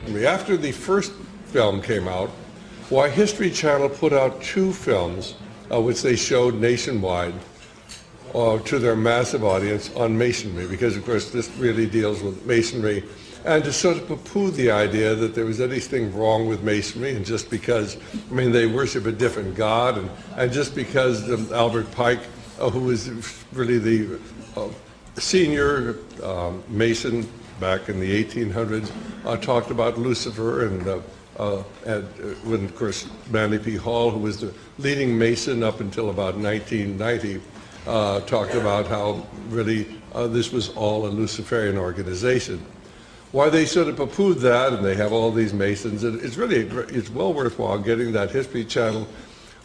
After the first film came out, why History Channel put out 2 films, which they showed nationwide to their massive audience on Masonry, because of course this really deals with Masonry, and to sort of poo-poo the idea that there was anything wrong with Masonry, and just because, I mean, they worship a different God, and just because Albert Pike, who was really the senior Mason back in the 1800s, talked about Lucifer, and when, of course, Manly P. Hall, who was the leading Mason up until about 1990, talked about how really this was all a Luciferian organization. Why they sort of poo-pooed that, and they have all these Masons, it's really, it's well worthwhile getting that History Channel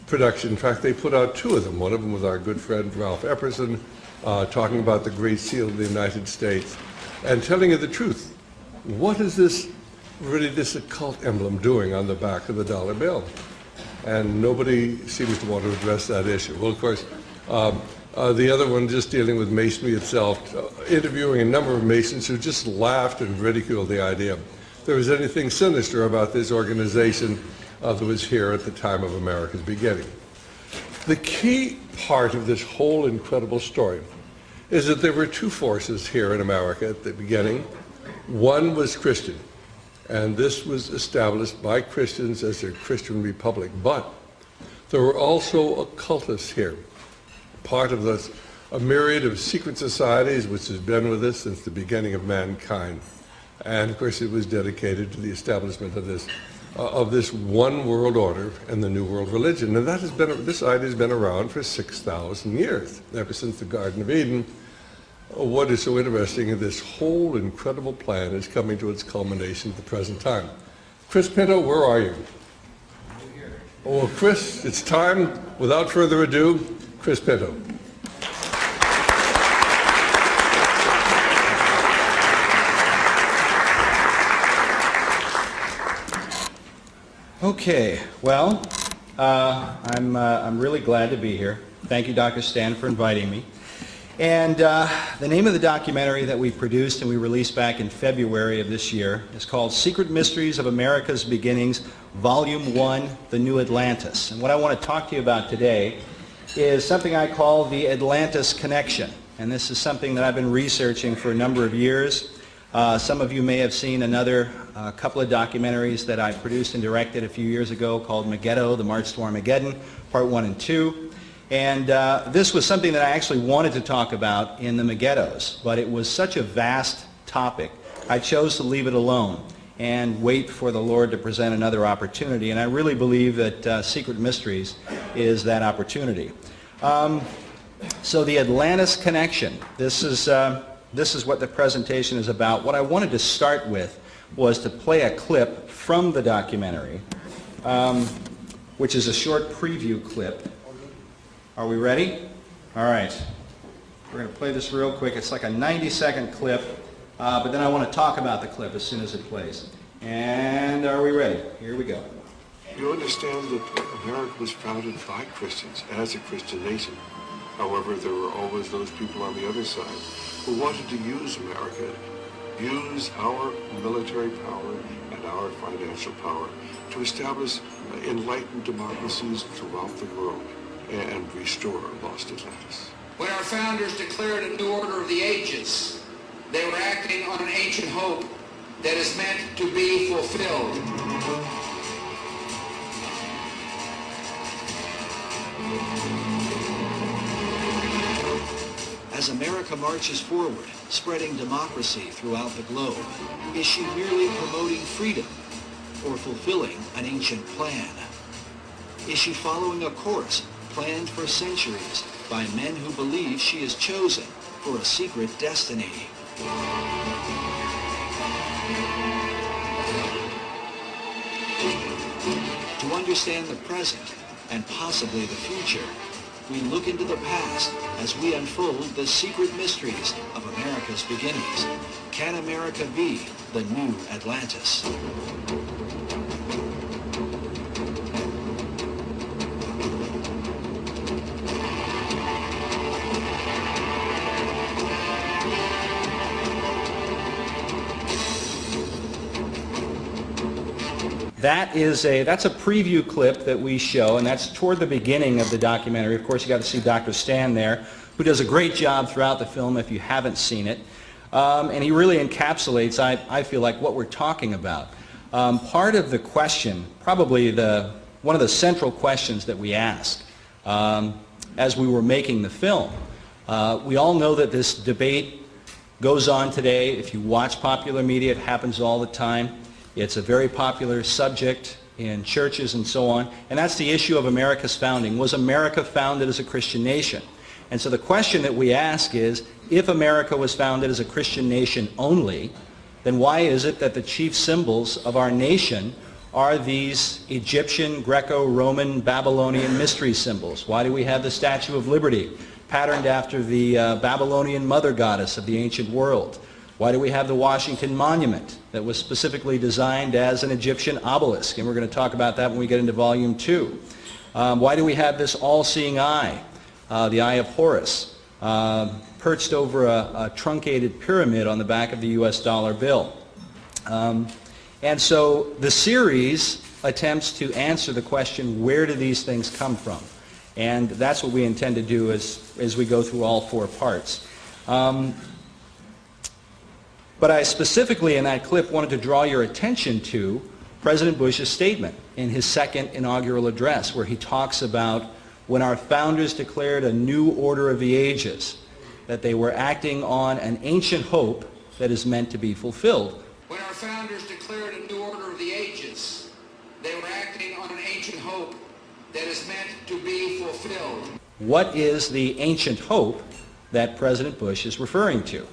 production. In fact, they put out 2 of them. One of them with our good friend Ralph Epperson, talking about the Great Seal of the United States, and telling you the truth. What is this, really this occult emblem doing on the back of the dollar bill? And nobody seems to want to address that issue. Well, of course, the other one just dealing with Masonry itself, interviewing a number of Masons who just laughed and ridiculed the idea there was anything sinister about this organization that was here at the time of America's beginning. The key part of this whole incredible story is that there were 2 forces here in America at the beginning. One was Christian, and this was established by Christians as a Christian republic, but there were also occultists here, part of a myriad of secret societies which has been with us since the beginning of mankind. And of course it was dedicated to the establishment of this one world order and the New World Religion. And that has been, this idea has been around for 6,000 years, ever since the Garden of Eden. What is so interesting is this whole incredible plan is coming to its culmination at the present time. Chris Pinto, where are you? Oh, Chris, it's time. Without further ado, Chris Pinto. Okay, well, I'm really glad to be here. Thank you, Dr. Stan, for inviting me. And the name of the documentary that we produced and we released back in February of this year is called Secret Mysteries of America's Beginnings, Volume 1, The New Atlantis. And what I want to talk to you about today is something I call the Atlantis connection. And this is something that I've been researching for a number of years. Some of you may have seen another couple of documentaries that I produced and directed a few years ago called Megiddo, The March to Armageddon, Part 1 and 2. And this was something that I actually wanted to talk about in the Megiddos, but it was such a vast topic, I chose to leave it alone and wait for the Lord to present another opportunity. And I really believe that Secret Mysteries is that opportunity. So the Atlantis connection, this is what the presentation is about. What I wanted to start with was to play a clip from the documentary, which is a short preview clip. Are we ready? All right. We're going to play this real quick. It's like a 90-second clip, but then I want to talk about the clip as soon as it plays. And are we ready? Here we go. You understand that America was founded by Christians as a Christian nation. However, there were always those people on the other side who wanted to use America, use our military power and our financial power to establish enlightened democracies throughout the world and restore lost Atlantis. When our founders declared a new order of the ages, they were acting on an ancient hope that is meant to be fulfilled. As America marches forward, spreading democracy throughout the globe, is she merely promoting freedom or fulfilling an ancient plan? Is she following a course planned for centuries by men who believe she is chosen for a secret destiny? To understand the present and possibly the future, we look into the past as we unfold the secret mysteries of America's beginnings. Can America be the new Atlantis? That's a preview clip that we show, and that's toward the beginning of the documentary. Of course, you got to see Dr. Stan there, who does a great job throughout the film if you haven't seen it. And he really encapsulates, I feel like, what we're talking about. Part of the question, probably one of the central questions that we asked as we were making the film. We all know that this debate goes on today. If you watch popular media, it happens all the time. It's a very popular subject in churches and so on. And that's the issue of America's founding. Was America founded as a Christian nation? And so the question that we ask is, if America was founded as a Christian nation only, then why is it that the chief symbols of our nation are these Egyptian, Greco-Roman, Babylonian mystery symbols? Why do we have the Statue of Liberty, patterned after the Babylonian mother goddess of the ancient world? Why do we have the Washington Monument that was specifically designed as an Egyptian obelisk? And we're going to talk about that when we get into Volume 2. Why do we have this all-seeing eye, the Eye of Horus, perched over a truncated pyramid on the back of the U.S. dollar bill? And so the series attempts to answer the question, where do these things come from? And that's what we intend to do as we go through all 4 parts. But I specifically in that clip wanted to draw your attention to President Bush's statement in his second inaugural address, where he talks about when our founders declared a new order of the ages, that they were acting on an ancient hope that is meant to be fulfilled. When our founders declared a new order of the ages, they were acting on an ancient hope that is meant to be fulfilled. What is the ancient hope that President Bush is referring to?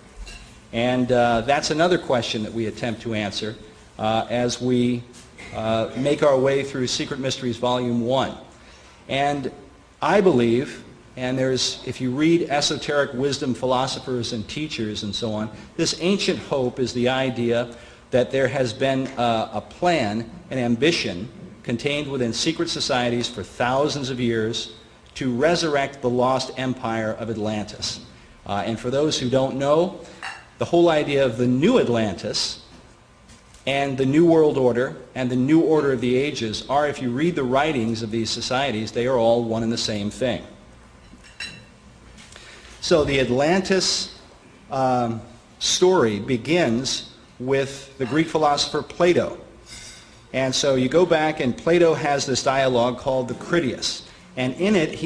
And that's another question that we attempt to answer as we make our way through Secret Mysteries Volume 1. And I believe, and if you read esoteric wisdom philosophers and teachers and so on, this ancient hope is the idea that there has been a plan, an ambition, contained within secret societies for thousands of years to resurrect the lost empire of Atlantis. And for those who don't know, the whole idea of the new Atlantis and the New World Order and the New Order of the Ages are, if you read the writings of these societies, they are all one and the same thing. So the Atlantis story begins with the Greek philosopher Plato. And so you go back, and Plato has this dialogue called the Critias. And in it,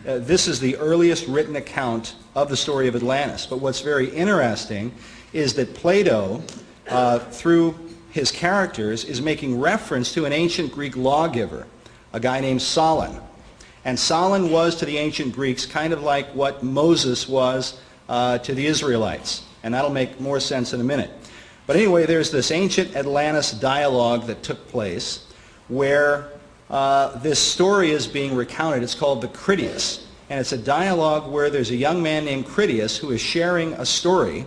this is the earliest written account of the story of Atlantis. But what's very interesting is that Plato, through his characters, is making reference to an ancient Greek lawgiver, a guy named Solon. And Solon was to the ancient Greeks kind of like what Moses was to the Israelites. And that'll make more sense in a minute. But anyway, there's this ancient Atlantis dialogue that took place where this story is being recounted. It's called the Critias. And it's a dialogue where there's a young man named Critias who is sharing a story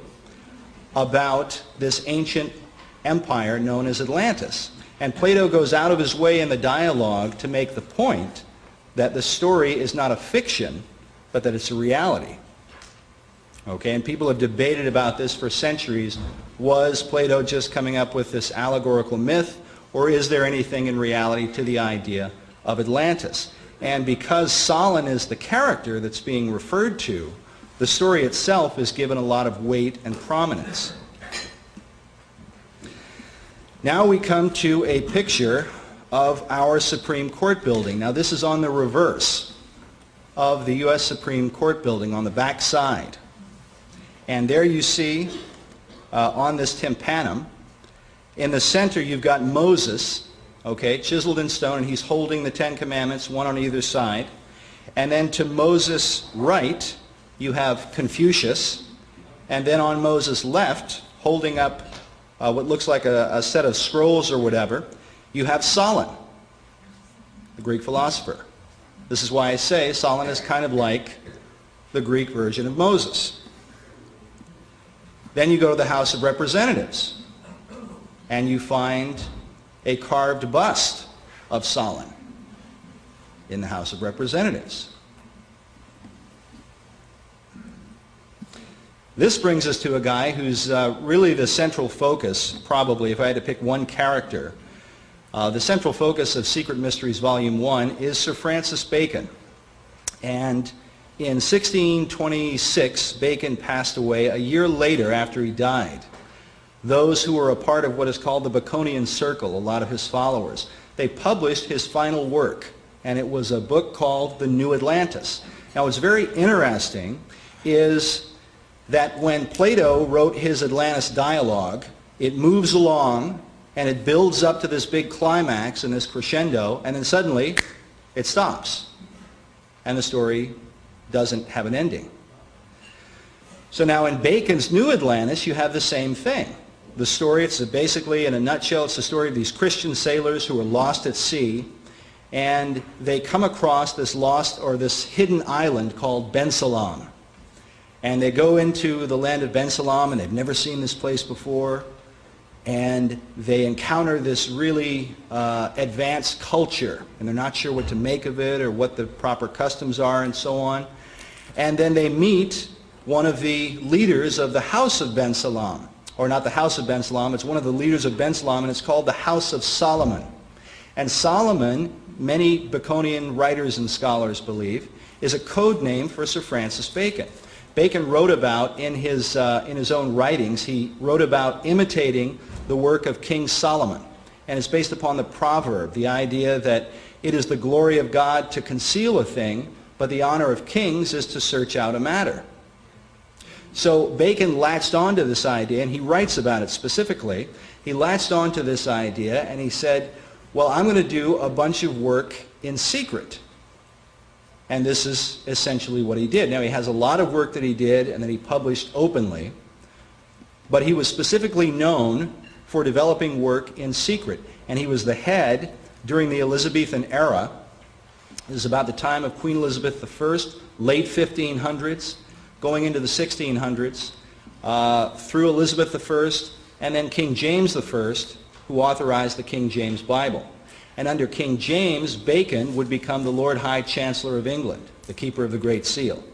about this ancient empire known as Atlantis. And Plato goes out of his way in the dialogue to make the point that the story is not a fiction, but that it's a reality. Okay, and people have debated about this for centuries. Was Plato just coming up with this allegorical myth, or is there anything in reality to the idea of Atlantis? And because Solon is the character that's being referred to, the story itself is given a lot of weight and prominence. Now we come to a picture of our Supreme Court building. Now this is on the reverse of the U.S. Supreme Court building, on the back side. And there you see, on this tympanum, in the center you've got Moses, okay, chiseled in stone, and he's holding the 10 Commandments, one on either side. And then to Moses' right, you have Confucius. And then on Moses' left, holding up what looks like a set of scrolls or whatever, you have Solon, the Greek philosopher. This is why I say Solon is kind of like the Greek version of Moses. Then you go to the House of Representatives, and you find a carved bust of Solon in the House of Representatives. This brings us to a guy who's really the central focus, probably, if I had to pick one character The central focus of Secret Mysteries Volume 1 is Sir Francis Bacon. And in 1626, Bacon passed away a year later after he died. Those who were a part of what is called the Baconian Circle, a lot of his followers, they published his final work, and it was a book called The New Atlantis. Now, what's very interesting is that when Plato wrote his Atlantis dialogue, it moves along and it builds up to this big climax and this crescendo, and then suddenly it stops. And the story doesn't have an ending. So now in Bacon's New Atlantis, you have the same thing. The story, it's basically, in a nutshell, it's the story of these Christian sailors who are lost at sea, and they come across this lost or this hidden island called Ben Salam. And they go into the land of Ben Salam, and they've never seen this place before, and they encounter this really advanced culture, and they're not sure what to make of it or what the proper customs are and so on. And then they meet one of the leaders of the House of Ben Salam, or not the House of Ben Salam, it's one of the leaders of Ben Salam, and it's called the House of Solomon. And Solomon, many Baconian writers and scholars believe, is a code name for Sir Francis Bacon. Bacon wrote about, in his own writings, he wrote about imitating the work of King Solomon. And it's based upon the proverb, the idea that it is the glory of God to conceal a thing, but the honor of kings is to search out a matter. So Bacon latched onto this idea, and he writes about it specifically. He latched onto this idea, and he said, well, I'm going to do a bunch of work in secret. And this is essentially what he did. Now, he has a lot of work that he did and that he published openly, but he was specifically known for developing work in secret. And he was the head during the Elizabethan era. This is about the time of Queen Elizabeth I, late 1500s, going into the 1600s, through Elizabeth I, and then King James I, who authorized the King James Bible. And under King James, Bacon would become the Lord High Chancellor of England, the keeper of the Great Seal.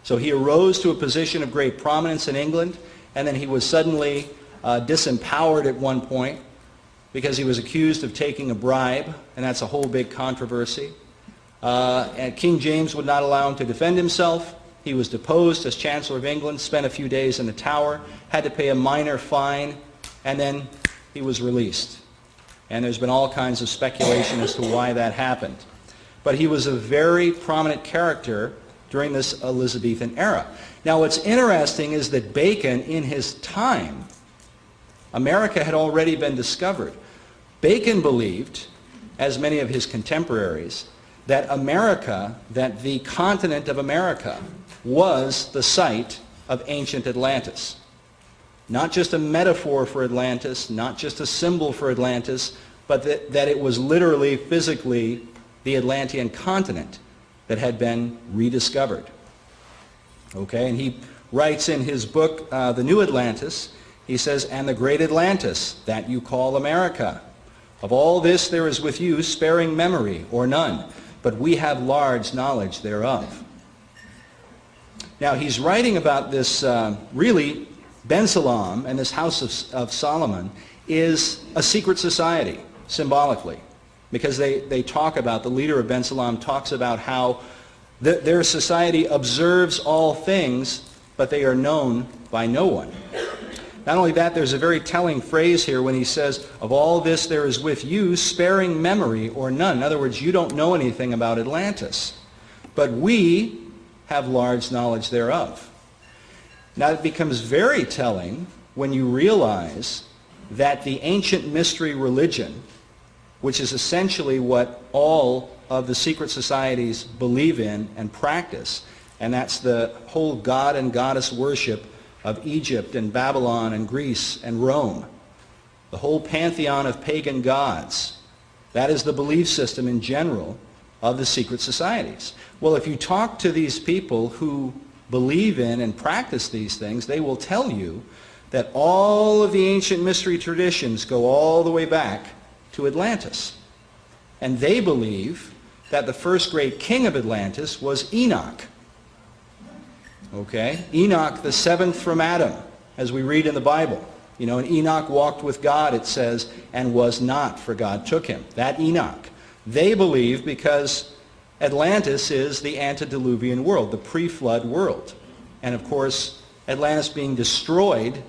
So he arose to a position of great prominence in England, and then he was suddenly disempowered at one point because he was accused of taking a bribe, and that's a whole big controversy. And King James would not allow him to defend himself. He was deposed as Chancellor of England, spent a few days in the Tower, had to pay a minor fine, and then he was released. And there's been all kinds of speculation as to why that happened. But he was a very prominent character during this Elizabethan era. Now, what's interesting is that Bacon, in his time, America had already been discovered. Bacon believed, as many of his contemporaries, that America, that the continent of America, was the site of ancient Atlantis. Not just a metaphor for Atlantis, not just a symbol for Atlantis, but that it was literally, physically, the Atlantean continent that had been rediscovered. Okay, and he writes in his book, The New Atlantis, he says, "And the great Atlantis, that you call America. Of all this there is with you sparing memory, or none, but we have large knowledge thereof." Now, he's writing about this, really, Ben Salam and this House of Solomon is a secret society, symbolically, because they talk about, the leader of Ben Salam talks about how their society observes all things, but they are known by no one. Not only that, there's a very telling phrase here when he says, "Of all this there is with you sparing memory, or none." In other words, you don't know anything about Atlantis, but we have large knowledge thereof. Now, it becomes very telling when you realize that the ancient mystery religion, which is essentially what all of the secret societies believe in and practice, and that's the whole god and goddess worship of Egypt and Babylon and Greece and Rome, the whole pantheon of pagan gods. That is the belief system in general of the secret societies. Well, if you talk to these people who believe in and practice these things, they will tell you that all of the ancient mystery traditions go all the way back to Atlantis. And they believe that the first great king of Atlantis was Enoch. Okay? Enoch, the seventh from Adam, as we read in the Bible. You know, and Enoch walked with God, it says, and was not, for God took him. That Enoch. They believe because Atlantis is the antediluvian world, the pre-flood world. And of course, Atlantis being destroyed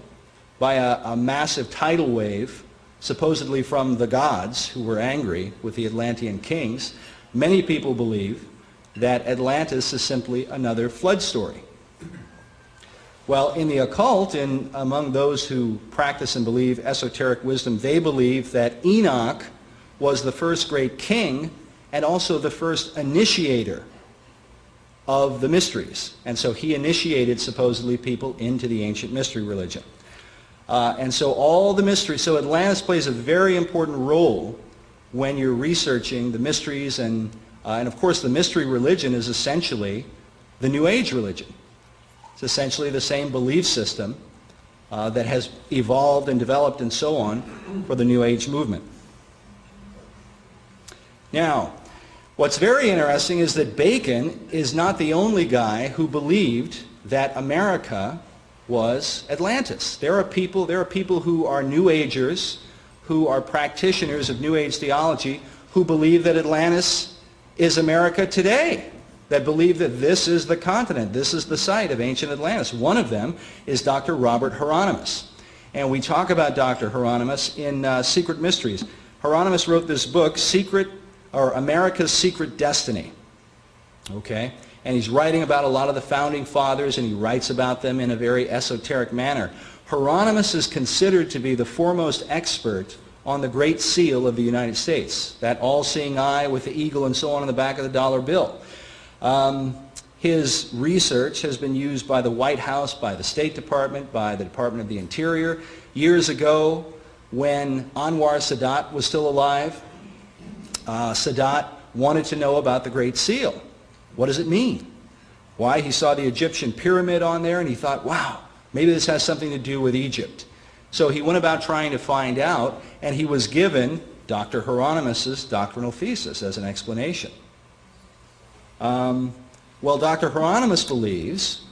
by a massive tidal wave, supposedly from the gods who were angry with the Atlantean kings, many people believe that Atlantis is simply another flood story. Well, in the occult, among those who practice and believe esoteric wisdom, they believe that Enoch was the first great king and also the first initiator of the mysteries. And so he initiated, supposedly, people into the ancient mystery religion. And so all the mysteries, so Atlantis plays a very important role when you're researching the mysteries, and of course the mystery religion is essentially the New Age religion. It's essentially the same belief system that has evolved and developed and so on for the New Age movement. Now, what's very interesting is that Bacon is not the only guy who believed that America was Atlantis. There are people who are New Agers, who are practitioners of New Age theology, who believe that Atlantis is America today, that believe that this is the continent, this is the site of ancient Atlantis. One of them is Dr. Robert Hieronymus. And we talk about Dr. Hieronymus in Secret Mysteries. Hieronymus wrote this book, America's Secret Destiny. Okay? And he's writing about a lot of the founding fathers, and he writes about them in a very esoteric manner. Hieronymus is considered to be the foremost expert on the Great Seal of the United States, that all-seeing eye with the eagle and so on the back of the dollar bill. His research has been used by the White House, by the State Department, by the Department of the Interior. Years ago, when Anwar Sadat was still alive, Sadat wanted to know about the Great Seal. What does it mean? Why? He saw the Egyptian pyramid on there and he thought, wow, maybe this has something to do with Egypt. So he went about trying to find out, and he was given Dr. Hieronymus's doctrinal thesis as an explanation. Well, Dr. Hieronymus believes,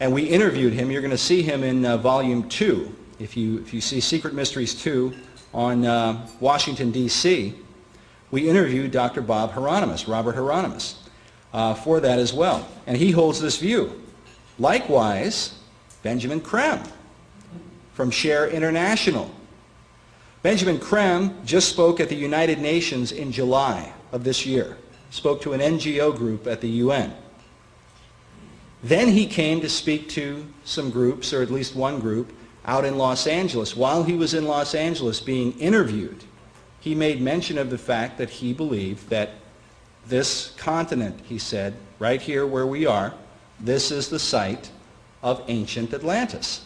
and we interviewed him, you're going to see him in Volume 2. If you see Secret Mysteries 2 on Washington, D.C., we interviewed Dr. Bob Hieronymus, Robert Hieronymus, for that as well. And he holds this view. Likewise, Benjamin Creme from Share International. Benjamin Creme just spoke at the United Nations in July of this year. Spoke to an NGO group at the UN. Then he came to speak to some groups, or at least one group, out in Los Angeles. While he was in Los Angeles being interviewed, he made mention of the fact that he believed that this continent, he said, right here where we are, this is the site of ancient Atlantis.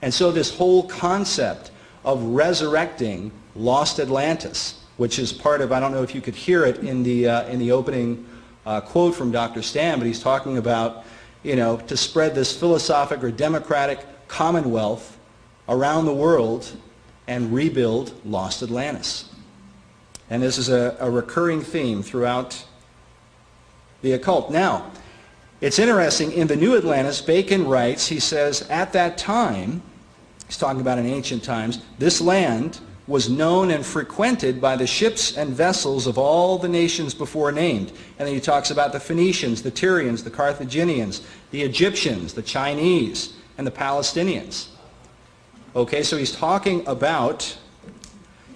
And so this whole concept of resurrecting lost Atlantis, which is part of, I don't know if you could hear it in the opening quote from Dr. Stan, but he's talking about, you know, to spread this philosophic or democratic commonwealth around the world and rebuild lost Atlantis. And this is a recurring theme throughout the occult. Now, it's interesting, in the New Atlantis, Bacon writes, he says, at that time, he's talking about in ancient times, this land was known and frequented by the ships and vessels of all the nations before named. And then he talks about the Phoenicians, the Tyrians, the Carthaginians, the Egyptians, the Chinese, and the Palestinians. Okay, so he's talking about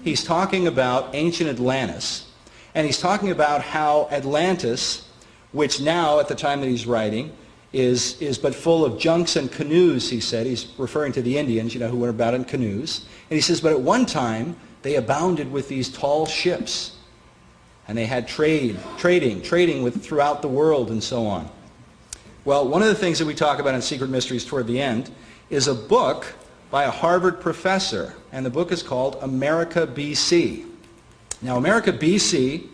ancient Atlantis, and he's talking about how Atlantis, which now, at the time that he's writing, is but full of junks and canoes, he said. He's referring to the Indians, you know, who went about in canoes. And he says, but at one time, they abounded with these tall ships. And they had trading with throughout the world and so on. Well, one of the things that we talk about in Secret Mysteries toward the end is a book by a Harvard professor. And the book is called America BC. Now, America BC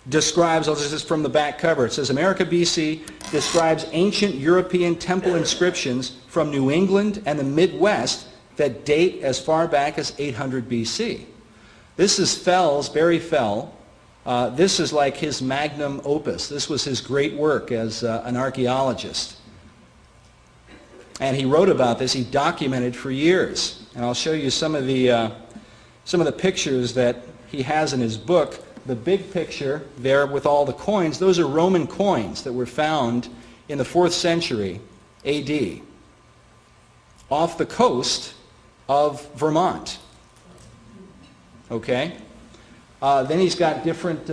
describes, this is from the back cover, it says America BC describes ancient European temple inscriptions from New England and the Midwest that date as far back as 800 BC. This is Barry Fell. This is like his magnum opus. This was his great work as an archaeologist. And he wrote about this. He documented for years. And I'll show you some of the pictures that he has in his book. The big picture there with all the coins, those are Roman coins that were found in the 4th century AD off the coast of Vermont. Okay? Then he's got different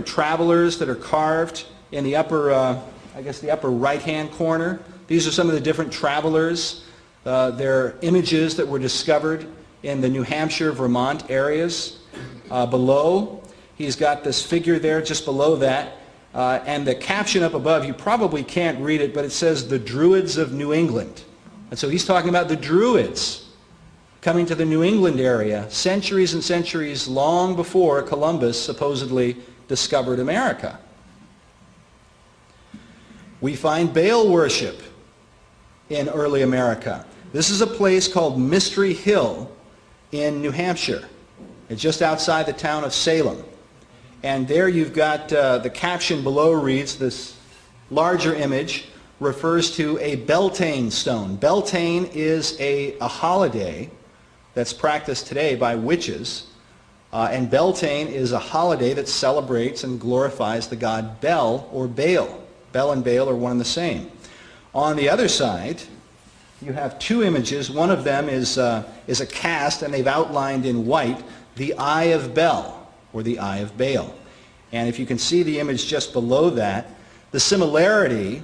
travelers that are carved in the upper, the upper right-hand corner. These are some of the different travelers. They're images that were discovered in the New Hampshire, Vermont areas. Below, he's got this figure there just below that. And the caption up above, you probably can't read it, but it says, "The Druids of New England." And so he's talking about the Druids coming to the New England area centuries and centuries long before Columbus supposedly discovered America. We find Baal worship in early America. This is a place called Mystery Hill in New Hampshire. It's just outside the town of Salem. And there you've got the caption below reads, this larger image refers to a Beltane stone. Beltane is a holiday that's practiced today by witches. And Beltane is a holiday that celebrates and glorifies the god Bel or Baal. Bel and Baal are one and the same. On the other side, you have two images. One of them is a cast, and they've outlined in white the Eye of Bel, or the Eye of Baal. And if you can see the image just below that, the similarity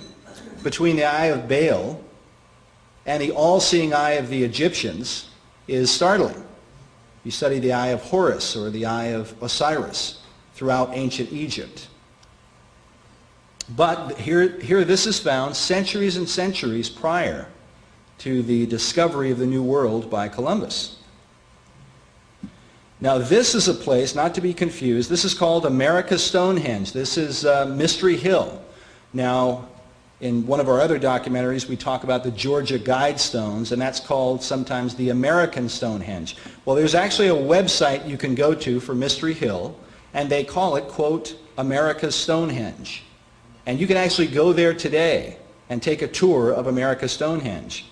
between the Eye of Baal and the all-seeing eye of the Egyptians is startling. You study the Eye of Horus or the Eye of Osiris throughout ancient Egypt. But here this is found centuries and centuries prior to the discovery of the New World by Columbus. Now this is a place, not to be confused, this is called America's Stonehenge. This is Mystery Hill. Now, in one of our other documentaries, we talk about the Georgia Guidestones, and that's called sometimes the American Stonehenge. Well, there's actually a website you can go to for Mystery Hill, and they call it, quote, America's Stonehenge. And you can actually go there today and take a tour of America's Stonehenge.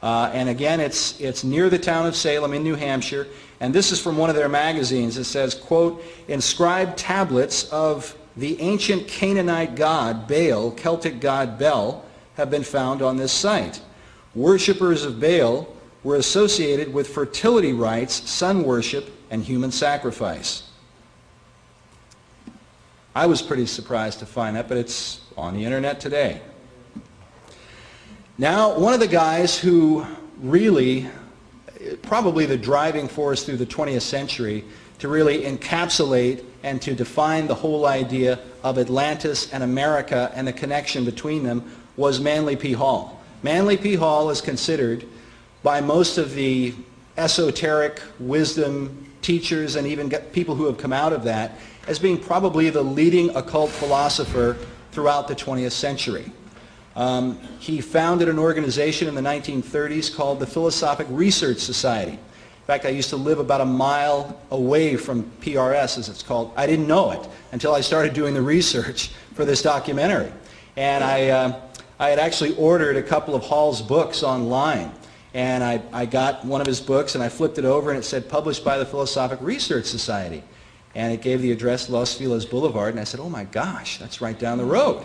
And again, it's near the town of Salem in New Hampshire, and this is from one of their magazines. It says, quote, inscribed tablets of the ancient Canaanite god Baal, Celtic god Bel, have been found on this site. Worshippers of Baal were associated with fertility rites, sun worship, and human sacrifice. I was pretty surprised to find that, but it's on the internet today. Now, one of the guys who really, probably the driving force through the 20th century to really encapsulate and to define the whole idea of Atlantis and America and the connection between them was Manly P. Hall. Manly P. Hall is considered by most of the esoteric wisdom teachers and even people who have come out of that as being probably the leading occult philosopher throughout the 20th century. He founded an organization in the 1930s called the Philosophic Research Society. In fact, I used to live about a mile away from PRS, as it's called. I didn't know it until I started doing the research for this documentary. And I had actually ordered a couple of Hall's books online. And I got one of his books, and I flipped it over, and it said, published by the Philosophic Research Society. And it gave the address Los Feliz Boulevard, and I said, oh my gosh, that's right down the road.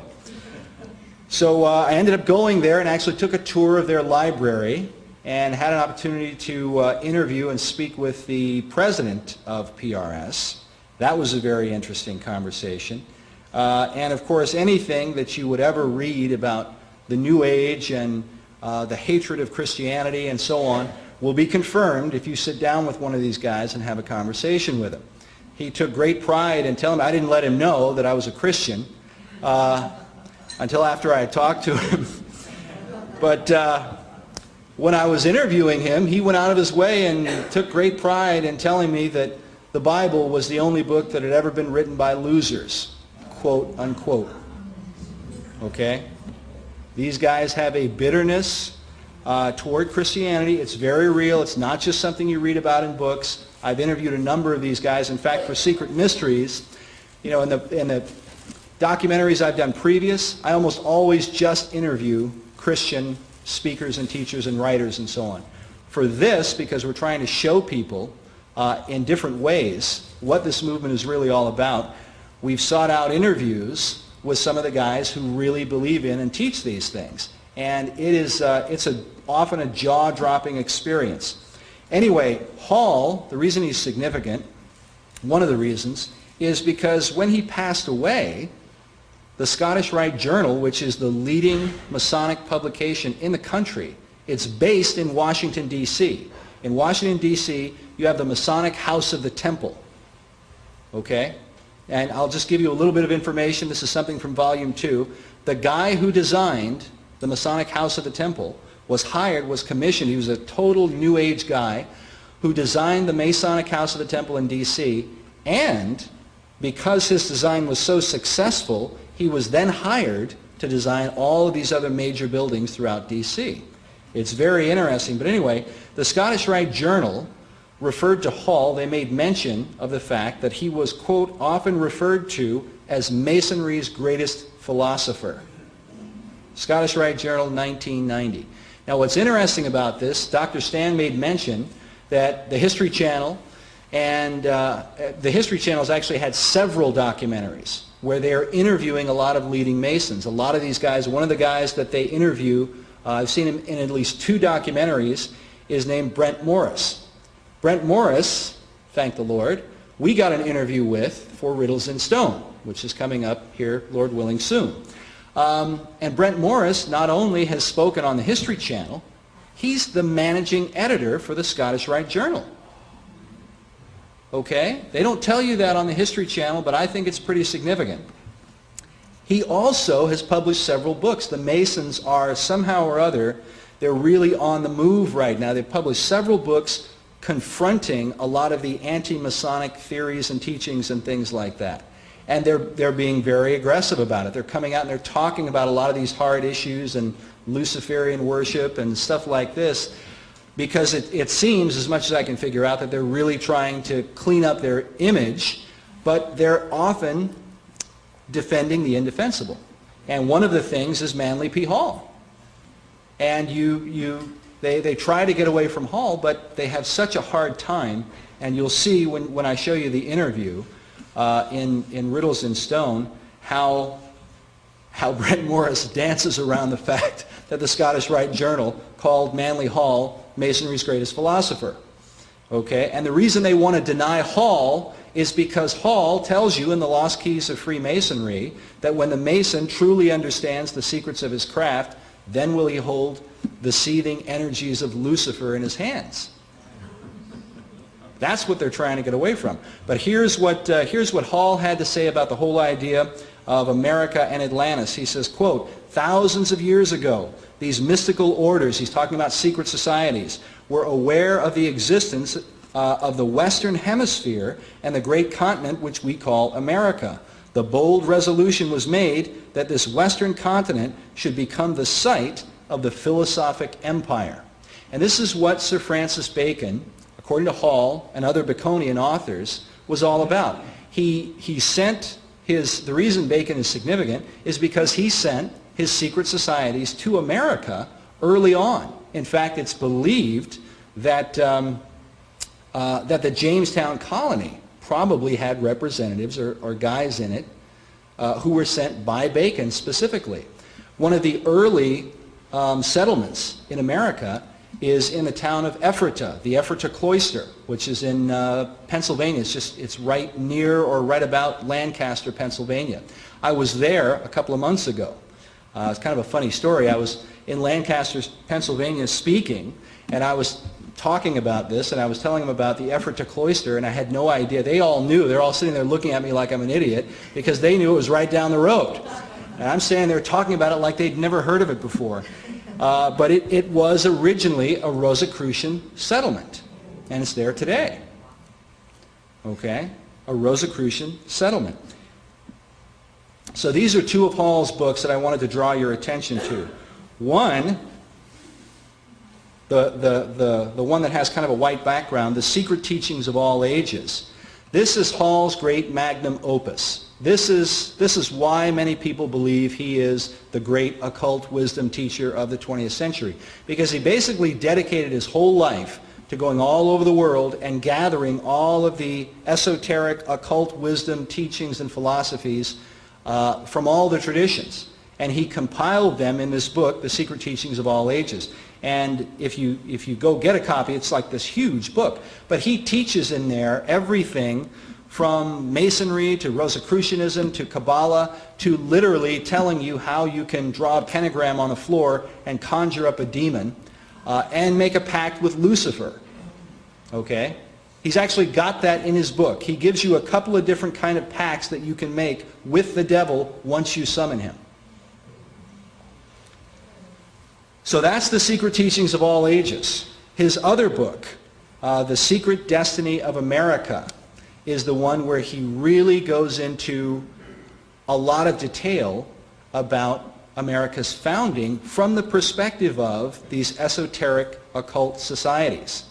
So I ended up going there and actually took a tour of their library and had an opportunity to interview and speak with the president of PRS. That was a very interesting conversation. And of course, anything that you would ever read about the New Age and the hatred of Christianity and so on will be confirmed if you sit down with one of these guys and have a conversation with him. He took great pride in telling me, I didn't let him know that I was a Christian until after I had talked to him. But when I was interviewing him, he went out of his way and took great pride in telling me that the Bible was the only book that had ever been written by losers, quote unquote. Okay? These guys have a bitterness toward Christianity. It's very real. It's not just something you read about in books. I've interviewed a number of these guys. In fact, for Secret Mysteries, you know, in the documentaries I've done previous, I almost always just interview Christian speakers and teachers and writers and so on. For this, because we're trying to show people in different ways what this movement is really all about, we've sought out interviews with some of the guys who really believe in and teach these things. And it's often a jaw-dropping experience. Anyway, Hall, the reason he's significant, one of the reasons, is because when he passed away, the Scottish Rite Journal, which is the leading Masonic publication in the country, it's based in Washington, D.C. In Washington, D.C., you have the Masonic House of the Temple. Okay? And I'll just give you a little bit of information. This is something from Volume 2. The guy who designed the Masonic House of the Temple was commissioned, he was a total New Age guy who designed the Masonic House of the Temple in D.C., and because his design was so successful, he was then hired to design all of these other major buildings throughout D.C. It's very interesting. But anyway, the Scottish Rite Journal referred to Hall, they made mention of the fact that he was, quote, often referred to as Masonry's greatest philosopher. Scottish Rite Journal, 1990. Now what's interesting about this, Dr. Stan made mention that the History Channel, and the History Channel's actually had several documentaries where they're interviewing a lot of leading Masons. A lot of these guys, one of the guys that they interview, I've seen him in at least 2 documentaries, is named Brent Morris. Brent Morris, thank the Lord, we got an interview with for Riddles in Stone, which is coming up here, Lord willing, soon. And Brent Morris not only has spoken on the History Channel, he's the managing editor for the Scottish Rite Journal. Okay? They don't tell you that on the History Channel, but I think it's pretty significant. He also has published several books. The Masons are somehow or other, they're really on the move right now. They've published several books confronting a lot of the anti-Masonic theories and teachings and things like that. And they're being very aggressive about it. They're coming out and they're talking about a lot of these hard issues and Luciferian worship and stuff like this, because it seems, as much as I can figure out, that they're really trying to clean up their image, but they're often defending the indefensible. And one of the things is Manly P. Hall. And they try to get away from Hall, but they have such a hard time, and you'll see when I show you the interview in Riddles in Stone how Brent Morris dances around the fact that the Scottish Rite Journal called Manly Hall Masonry's greatest philosopher. Okay? And the reason they want to deny Hall is because Hall tells you in the Lost Keys of Freemasonry that when the Mason truly understands the secrets of his craft, then will he hold the seething energies of Lucifer in his hands. That's what they're trying to get away from. But here's what Hall had to say about the whole idea of America and Atlantis. He says, quote, thousands of years ago, these mystical orders, he's talking about secret societies, were aware of the existence of the Western Hemisphere and the great continent which we call America. The bold resolution was made that this Western continent should become the site of the philosophic empire. And this is what Sir Francis Bacon, according to Hall and other Baconian authors, was all about. He sent the reason Bacon is significant is because he sent his secret societies to America early on. In fact, it's believed that that the Jamestown colony probably had representatives or guys in it who were sent by Bacon specifically. One of the early settlements in America is in the town of Ephrata, the Ephrata Cloister, which is in Pennsylvania. It's right near or right about Lancaster, Pennsylvania. I was there a couple of months ago. It's kind of a funny story. I was in Lancaster, Pennsylvania speaking, and I was talking about this, and I was telling them about the Ephrata Cloister, and I had no idea. They all knew. They're all sitting there looking at me like I'm an idiot because they knew it was right down the road. And I'm standing there talking about it like they'd never heard of it before. But it was originally a Rosicrucian settlement, and it's there today. Okay? A Rosicrucian settlement. So these are 2 of Hall's books that I wanted to draw your attention to. One, the one that has kind of a white background, The Secret Teachings of All Ages. This is Hall's great magnum opus. This is why many people believe he is the great occult wisdom teacher of the 20th century, because he basically dedicated his whole life to going all over the world and gathering all of the esoteric occult wisdom teachings and philosophies from all the traditions. And he compiled them in this book, The Secret Teachings of All Ages. And if you go get a copy, it's like this huge book. But he teaches in there everything from Masonry to Rosicrucianism to Kabbalah to literally telling you how you can draw a pentagram on the floor and conjure up a demon and make a pact with Lucifer. Okay? He's actually got that in his book. He gives you a couple of different kind of pacts that you can make with the devil once you summon him. So that's The Secret Teachings of All Ages. His other book, The Secret Destiny of America, is the one where he really goes into a lot of detail about America's founding from the perspective of these esoteric occult societies.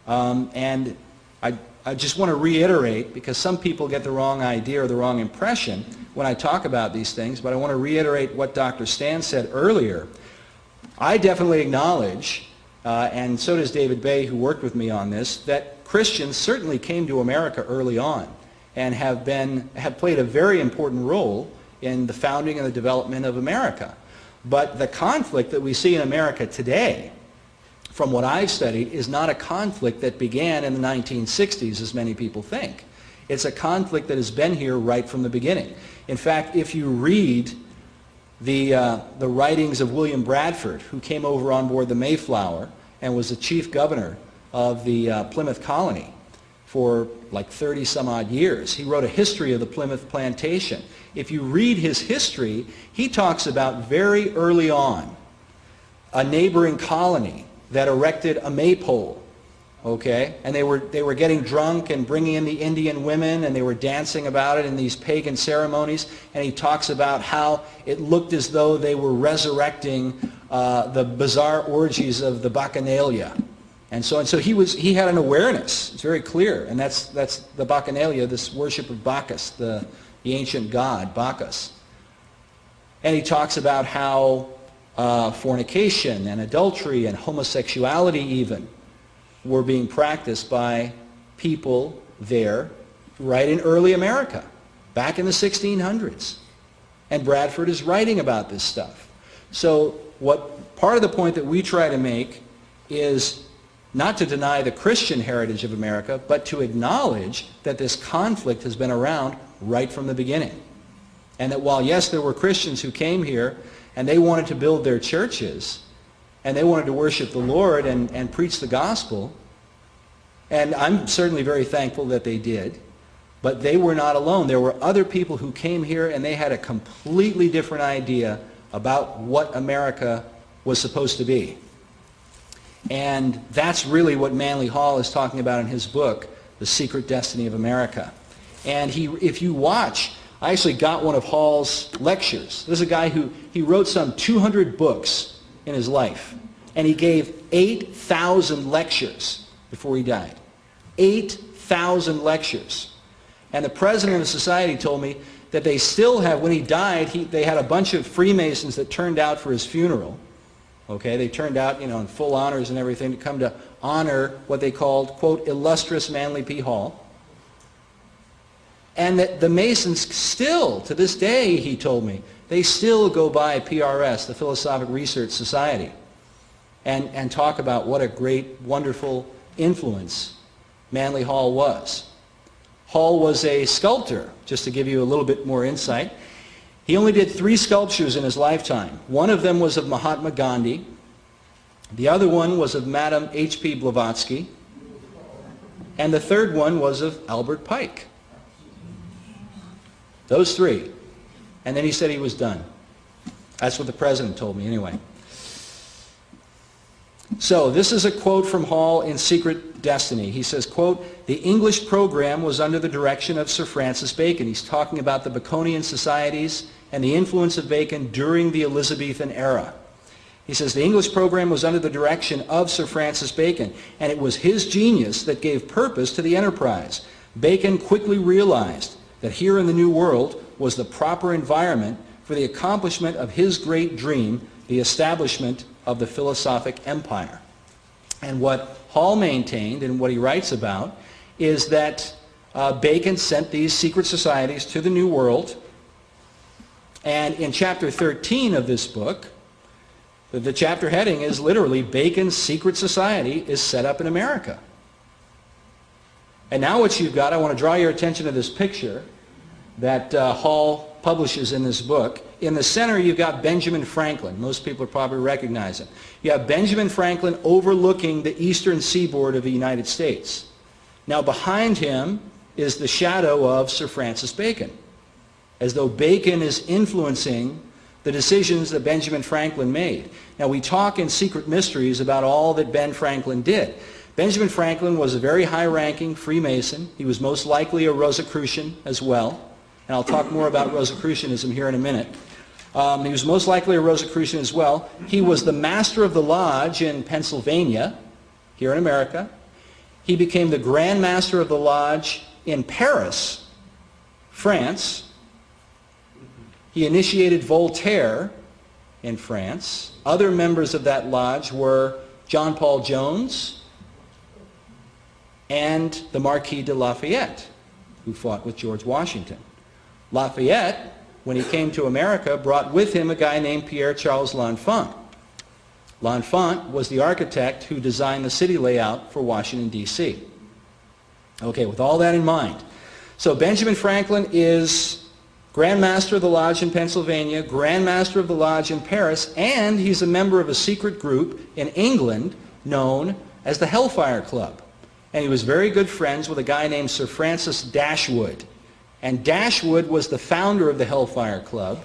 And I just want to reiterate, because some people get the wrong idea or the wrong impression when I talk about these things, but I want to reiterate what Dr. Stan said earlier. I definitely acknowledge, and so does David Bay, who worked with me on this, that Christians certainly came to America early on and have played a very important role in the founding and the development of America. But the conflict that we see in America today, from what I've studied, is not a conflict that began in the 1960s, as many people think. It's a conflict that has been here right from the beginning. In fact, if you read the writings of William Bradford, who came over on board the Mayflower and was the chief governor of the Plymouth colony for like 30 some odd years. He wrote a history of the Plymouth plantation. If you read his history, he talks about very early on a neighboring colony that erected a maypole, okay? And they were getting drunk and bringing in the Indian women, and they were dancing about it in these pagan ceremonies. And he talks about how it looked as though they were resurrecting the bizarre orgies of the Bacchanalia. And so he had an awareness. It's very clear. And that's the Bacchanalia, this worship of Bacchus, the ancient god, Bacchus. And he talks about how fornication and adultery and homosexuality even were being practiced by people there right in early America, back in the 1600s. And Bradford is writing about this stuff. So part of the point that we try to make is not to deny the Christian heritage of America, but to acknowledge that this conflict has been around right from the beginning. And that while, yes, there were Christians who came here and they wanted to build their churches and they wanted to worship the Lord and preach the gospel, and I'm certainly very thankful that they did, but they were not alone. There were other people who came here and they had a completely different idea about what America was supposed to be. And that's really what Manly Hall is talking about in his book, The Secret Destiny of America. And if you watch, I actually got one of Hall's lectures. This is a guy he wrote some 200 books in his life. And he gave 8,000 lectures before he died. 8,000 lectures. And the president of the society told me that they still have, when he died, they had a bunch of Freemasons that turned out for his funeral. Okay, they turned out, in full honors and everything to come to honor what they called, quote, illustrious Manly P. Hall. And that the Masons still, to this day, he told me, they still go by PRS, the Philosophic Research Society, and talk about what a great, wonderful influence Manly Hall was. Hall was a sculptor, just to give you a little bit more insight. He only did 3 sculptures in his lifetime. One of them was of Mahatma Gandhi. The other one was of Madame H.P. Blavatsky. And the third one was of Albert Pike. Those 3. And then he said he was done. That's what the president told me anyway. So this is a quote from Hall in Secret Destiny. He says, quote, "The English program was under the direction of Sir Francis Bacon." He's talking about the Baconian societies and the influence of Bacon during the Elizabethan era. He says, "The English program was under the direction of Sir Francis Bacon, and it was his genius that gave purpose to the enterprise. Bacon quickly realized that here in the New World was the proper environment for the accomplishment of his great dream, the establishment of the philosophic empire. And what Hall maintained, and what he writes about, is that Bacon sent these secret societies to the New World. And in chapter 13 of this book, the chapter heading is literally Bacon's Secret Society is set up in America. And now what you've got, I want to draw your attention to this picture that Hall publishes in this book. In the center you've got Benjamin Franklin. Most people probably recognize him. You have Benjamin Franklin overlooking the eastern seaboard of the United States. Now behind him is the shadow of Sir Francis Bacon, as though Bacon is influencing the decisions that Benjamin Franklin made. Now we talk in Secret Mysteries about all that Ben Franklin did. Benjamin Franklin was a very high-ranking Freemason. He was most likely a Rosicrucian as well. And I'll talk more about Rosicrucianism here in a minute. He was most likely a Rosicrucian as well. He was the master of the lodge in Pennsylvania, here in America. He became the Grand Master of the lodge in Paris, France. He initiated Voltaire in France. Other members of that lodge were John Paul Jones and the Marquis de Lafayette, who fought with George Washington. Lafayette, when he came to America, brought with him a guy named Pierre Charles L'Enfant. L'Enfant was the architect who designed the city layout for Washington, D.C. Okay, with all that in mind. So Benjamin Franklin is Grand Master of the Lodge in Pennsylvania, Grand Master of the Lodge in Paris, and he's a member of a secret group in England known as the Hellfire Club. And he was very good friends with a guy named Sir Francis Dashwood. And Dashwood was the founder of the Hellfire Club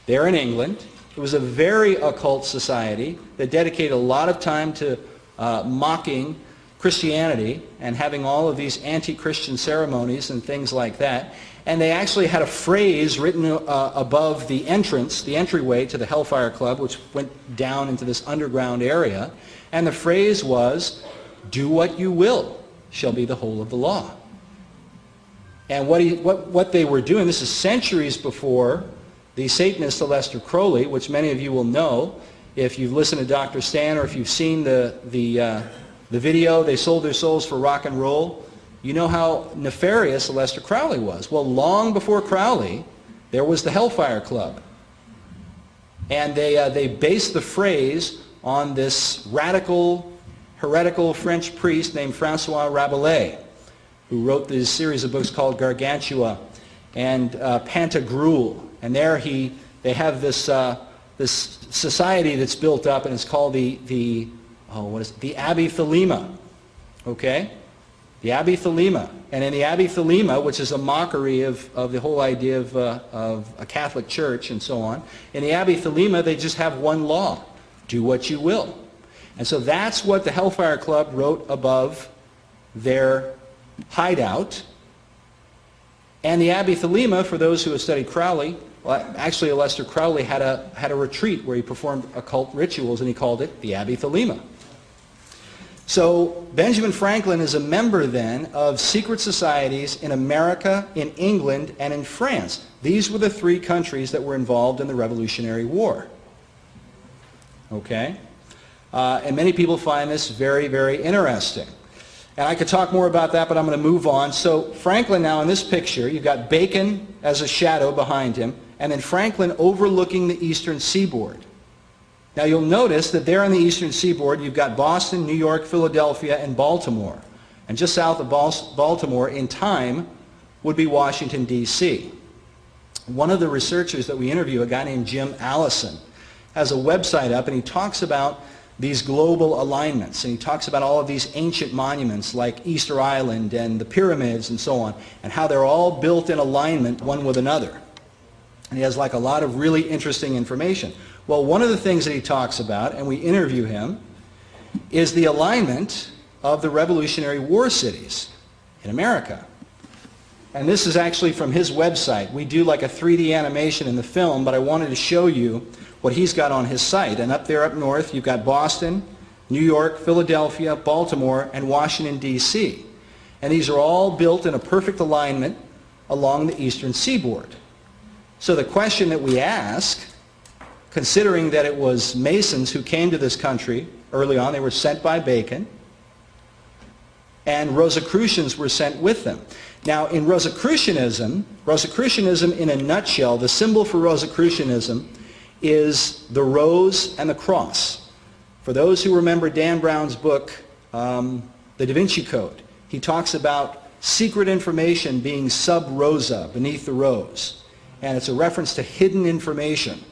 there in England. It was a very occult society that dedicated a lot of time to mocking Christianity and having all of these anti-Christian ceremonies and things like that. And they actually had a phrase written above the entrance, the entryway to the Hellfire Club, which went down into this underground area. And the phrase was, "Do what you will shall be the whole of the law." And what they were doing, this is centuries before the Satanist Aleister Crowley, which many of you will know if you've listened to Dr. Stan or if you've seen the video, They Sold Their Souls for Rock and Roll. You know how nefarious Aleister Crowley was. Well, long before Crowley, there was the Hellfire Club. And they based the phrase on this radical, heretical French priest named Francois Rabelais, who wrote this series of books called Gargantua and Pantagruel. And there they have this society that's built up, and it's called the Abbey Thelema. Okay? The Abbey Thelema. And in the Abbey Thelema, which is a mockery of the whole idea of a Catholic Church and so on, in the Abbey Thelema they just have one law: do what you will. And so that's what the Hellfire Club wrote above their hideout. And the Abbey Thelema, for those who have studied Crowley, well, actually Aleister Crowley had a retreat where he performed occult rituals, and he called it the Abbey Thelema. So Benjamin Franklin is a member then of secret societies in America, in England, and in France. These were the three countries that were involved in the Revolutionary War. Okay? And many people find this very, very interesting. And I could talk more about that, but I'm going to move on. So Franklin now in this picture, you've got Bacon as a shadow behind him, and then Franklin overlooking the eastern seaboard. Now you'll notice that there on the eastern seaboard you've got Boston, New York, Philadelphia, and Baltimore. And just south of Baltimore in time would be Washington, D.C. One of the researchers that we interview, a guy named Jim Allison, has a website up, and he talks about these global alignments, and he talks about all of these ancient monuments like Easter Island and the pyramids and so on, and how they're all built in alignment one with another. And he has like a lot of really interesting information. Well, one of the things that he talks about, and we interview him, is the alignment of the Revolutionary War cities in America. And this is actually from his website. We do like a 3D animation in the film, but I wanted to show you what he's got on his site. And up there up north, you've got Boston, New York, Philadelphia, Baltimore, and Washington, D.C. And these are all built in a perfect alignment along the eastern seaboard. So the question that we ask, considering that it was Masons who came to this country early on, they were sent by Bacon, and Rosicrucians were sent with them. Now, in Rosicrucianism in a nutshell, the symbol for Rosicrucianism is the rose and the cross. For those who remember Dan Brown's book, The Da Vinci Code, he talks about secret information being sub rosa, beneath the rose. And it's a reference to hidden information,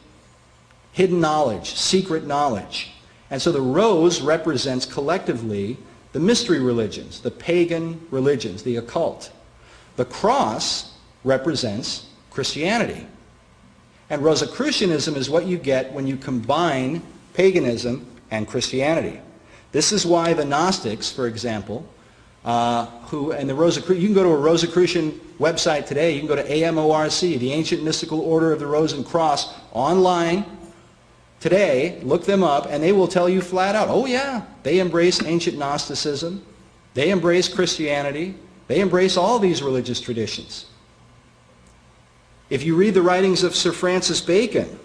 hidden knowledge, secret knowledge. And so the rose represents collectively the mystery religions, the pagan religions, the occult. The cross represents Christianity. And Rosicrucianism is what you get when you combine paganism and Christianity. This is why the Gnostics, for example, you can go to a Rosicrucian website today, you can go to AMORC, the Ancient Mystical Order of the Rose and Cross, online today, look them up, and they will tell you flat out, oh yeah, they embrace ancient Gnosticism, they embrace Christianity, they embrace all these religious traditions. If you read the writings of Sir Francis Bacon,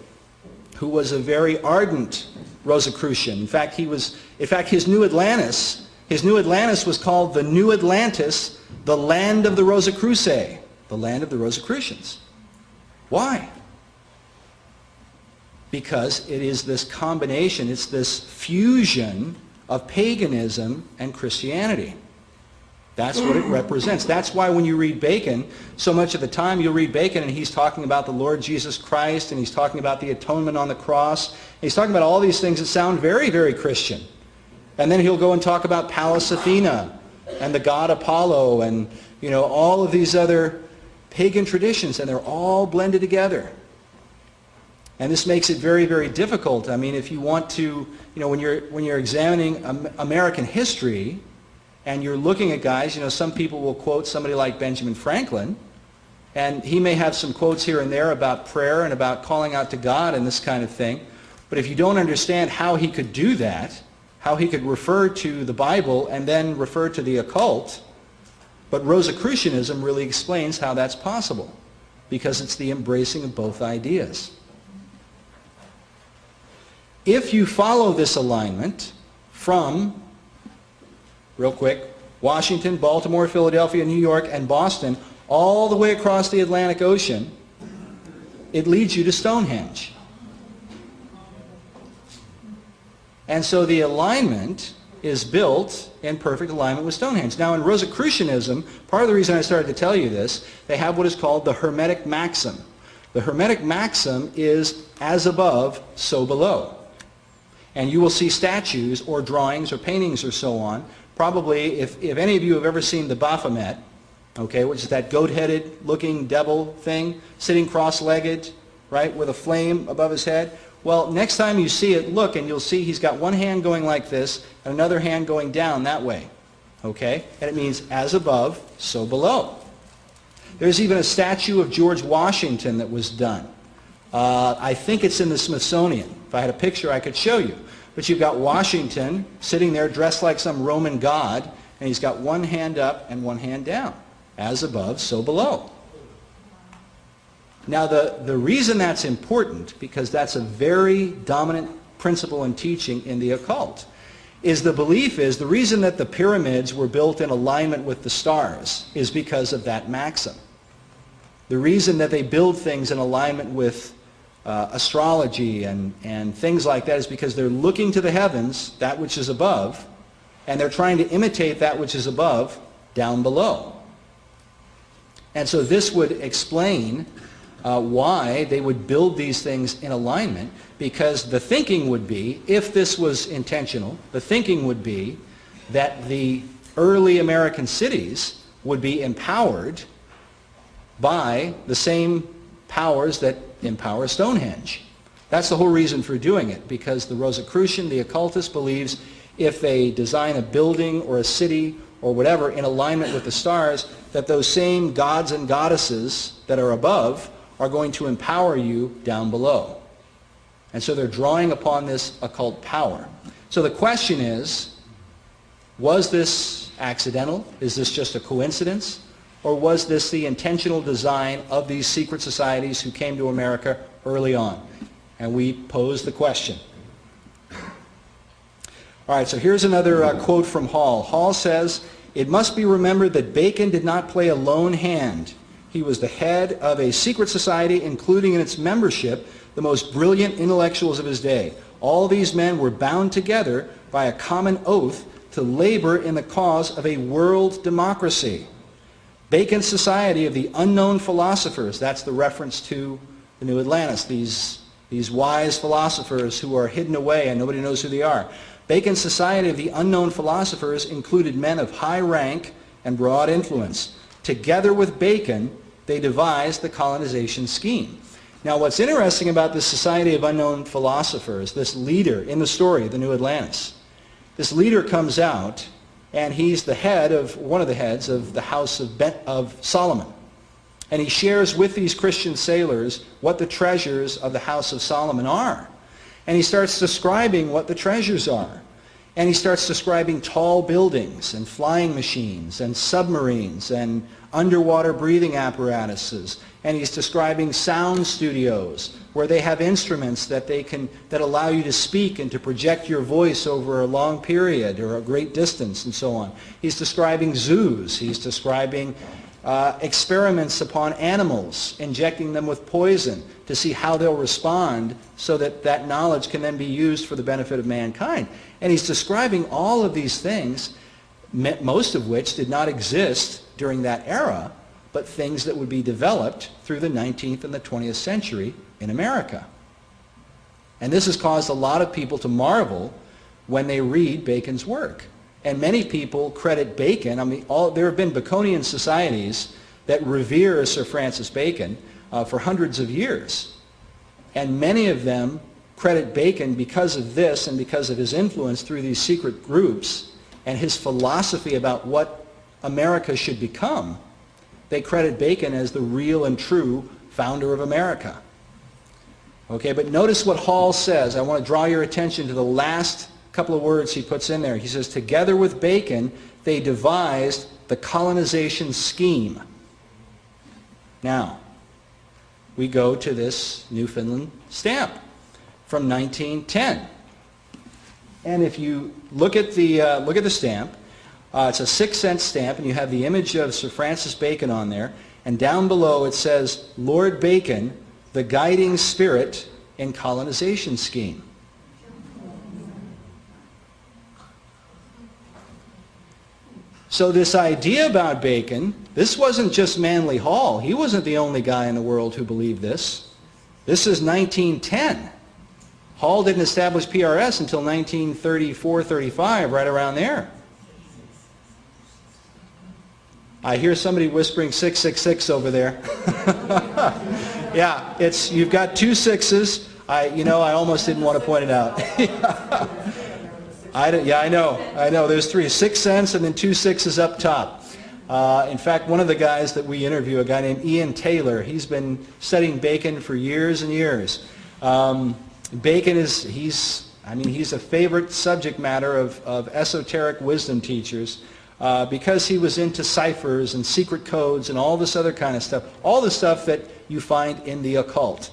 who was a very ardent Rosicrucian, in fact his New Atlantis was called the New Atlantis, the land of the Rosicrucians, the land of the Rosicrucians. Why? Because it is this combination, it's this fusion of paganism and Christianity. That's what it represents. That's why when you read Bacon, so much of the time you'll read Bacon and he's talking about the Lord Jesus Christ, and he's talking about the atonement on the cross, and he's talking about all these things that sound very, very Christian. And then he'll go and talk about Pallas Athena and the god Apollo and all of these other pagan traditions, and they're all blended together. And this makes it very, very difficult. I mean, if you want to, when you're examining American history and you're looking at guys, some people will quote somebody like Benjamin Franklin, and he may have some quotes here and there about prayer and about calling out to God and this kind of thing. But if you don't understand how he could do that, how he could refer to the Bible and then refer to the occult, but Rosicrucianism really explains how that's possible, because it's the embracing of both ideas. If you follow this alignment from, real quick, Washington, Baltimore, Philadelphia, New York, and Boston, all the way across the Atlantic Ocean, it leads you to Stonehenge. And so the alignment is built in perfect alignment with Stonehenge. Now in Rosicrucianism, part of the reason I started to tell you this, they have what is called the Hermetic maxim. The Hermetic maxim is as above, so below. And you will see statues or drawings or paintings or so on. Probably, if any of you have ever seen the Baphomet, okay, which is that goat-headed looking devil thing, sitting cross-legged, right, with a flame above his head. Well, next time you see it, look, and you'll see he's got one hand going like this and another hand going down that way, okay? And it means as above, so below. There's even a statue of George Washington that was done. I think it's in the Smithsonian. If I had a picture, I could show you. But you've got Washington sitting there dressed like some Roman god, and he's got one hand up and one hand down. As above, so below. Now the reason that's important, because that's a very dominant principle and teaching in the occult, is the belief is the reason that the pyramids were built in alignment with the stars is because of that maxim. The reason that they build things in alignment with astrology and things like that is because they're looking to the heavens, that which is above, and they're trying to imitate that which is above down below. And so this would explain why they would build these things in alignment, because the thinking would be, if this was intentional, the thinking would be that the early American cities would be empowered by the same powers that empower Stonehenge. That's the whole reason for doing it, because the Rosicrucian, the occultist, believes if they design a building or a city or whatever in alignment with the stars, that those same gods and goddesses that are above are going to empower you down below. And so they're drawing upon this occult power. So the question is, was this accidental? Is this just a coincidence? or was this the intentional design of these secret societies who came to America early on? And we pose the question. All right, so here's another quote from Hall. Hall says, "It must be remembered that Bacon did not play a lone hand. He was the head of a secret society, including in its membership the most brilliant intellectuals of his day. All these men were bound together by a common oath to labor in the cause of a world democracy. Bacon's Society of the Unknown Philosophers," that's the reference to the New Atlantis, these wise philosophers who are hidden away and nobody knows who they are. Bacon's Society of the Unknown Philosophers included men of high rank and broad influence. Together with Bacon, they devised the colonization scheme. Now, what's interesting about this Society of Unknown Philosophers, this leader in the story, the New Atlantis, this leader comes out, and he's the head of, one of the heads of the House of Solomon. And he shares with these Christian sailors what the treasures of the House of Solomon are. And he starts describing what the treasures are. And he starts describing tall buildings and flying machines and submarines and underwater breathing apparatuses. And he's describing sound studios where they have instruments that allow you to speak and to project your voice over a long period or a great distance and so on. He's describing zoos. He's describing experiments upon animals, injecting them with poison to see how they'll respond so that that knowledge can then be used for the benefit of mankind. And he's describing all of these things, most of which did not exist during that era, but things that would be developed through the 19th and the 20th century in America. And this has caused a lot of people to marvel when they read Bacon's work. And many people credit Bacon, there have been Baconian societies that revere Sir Francis Bacon for hundreds of years. And many of them credit Bacon because of this and because of his influence through these secret groups and his philosophy about what America should become. They credit Bacon as the real and true founder of America. Okay, but notice what Hall says. I want to draw your attention to the last couple of words he puts in there. He says, together with Bacon, they devised the colonization scheme. Now, we go to this Newfoundland stamp from 1910. And if you look at the stamp, it's a 6-cent stamp, and you have the image of Sir Francis Bacon on there. And down below it says, Lord Bacon, the guiding spirit in colonization scheme. So this idea about Bacon, this wasn't just Manly Hall. He wasn't the only guy in the world who believed this. This is 1910. Hall didn't establish PRS until 1934, 35, right around there. I hear somebody whispering 666 over there. Yeah, you've got 2 6s. I almost didn't want to point it out. I know. There's 3. 6 cents and then 2 6s up top. In fact, one of the guys that we interview, a guy named Ian Taylor, he's been studying Bacon for years and years. Bacon he's a favorite subject matter of esoteric wisdom teachers because he was into ciphers and secret codes and all this other kind of stuff, all the stuff that you find in the occult.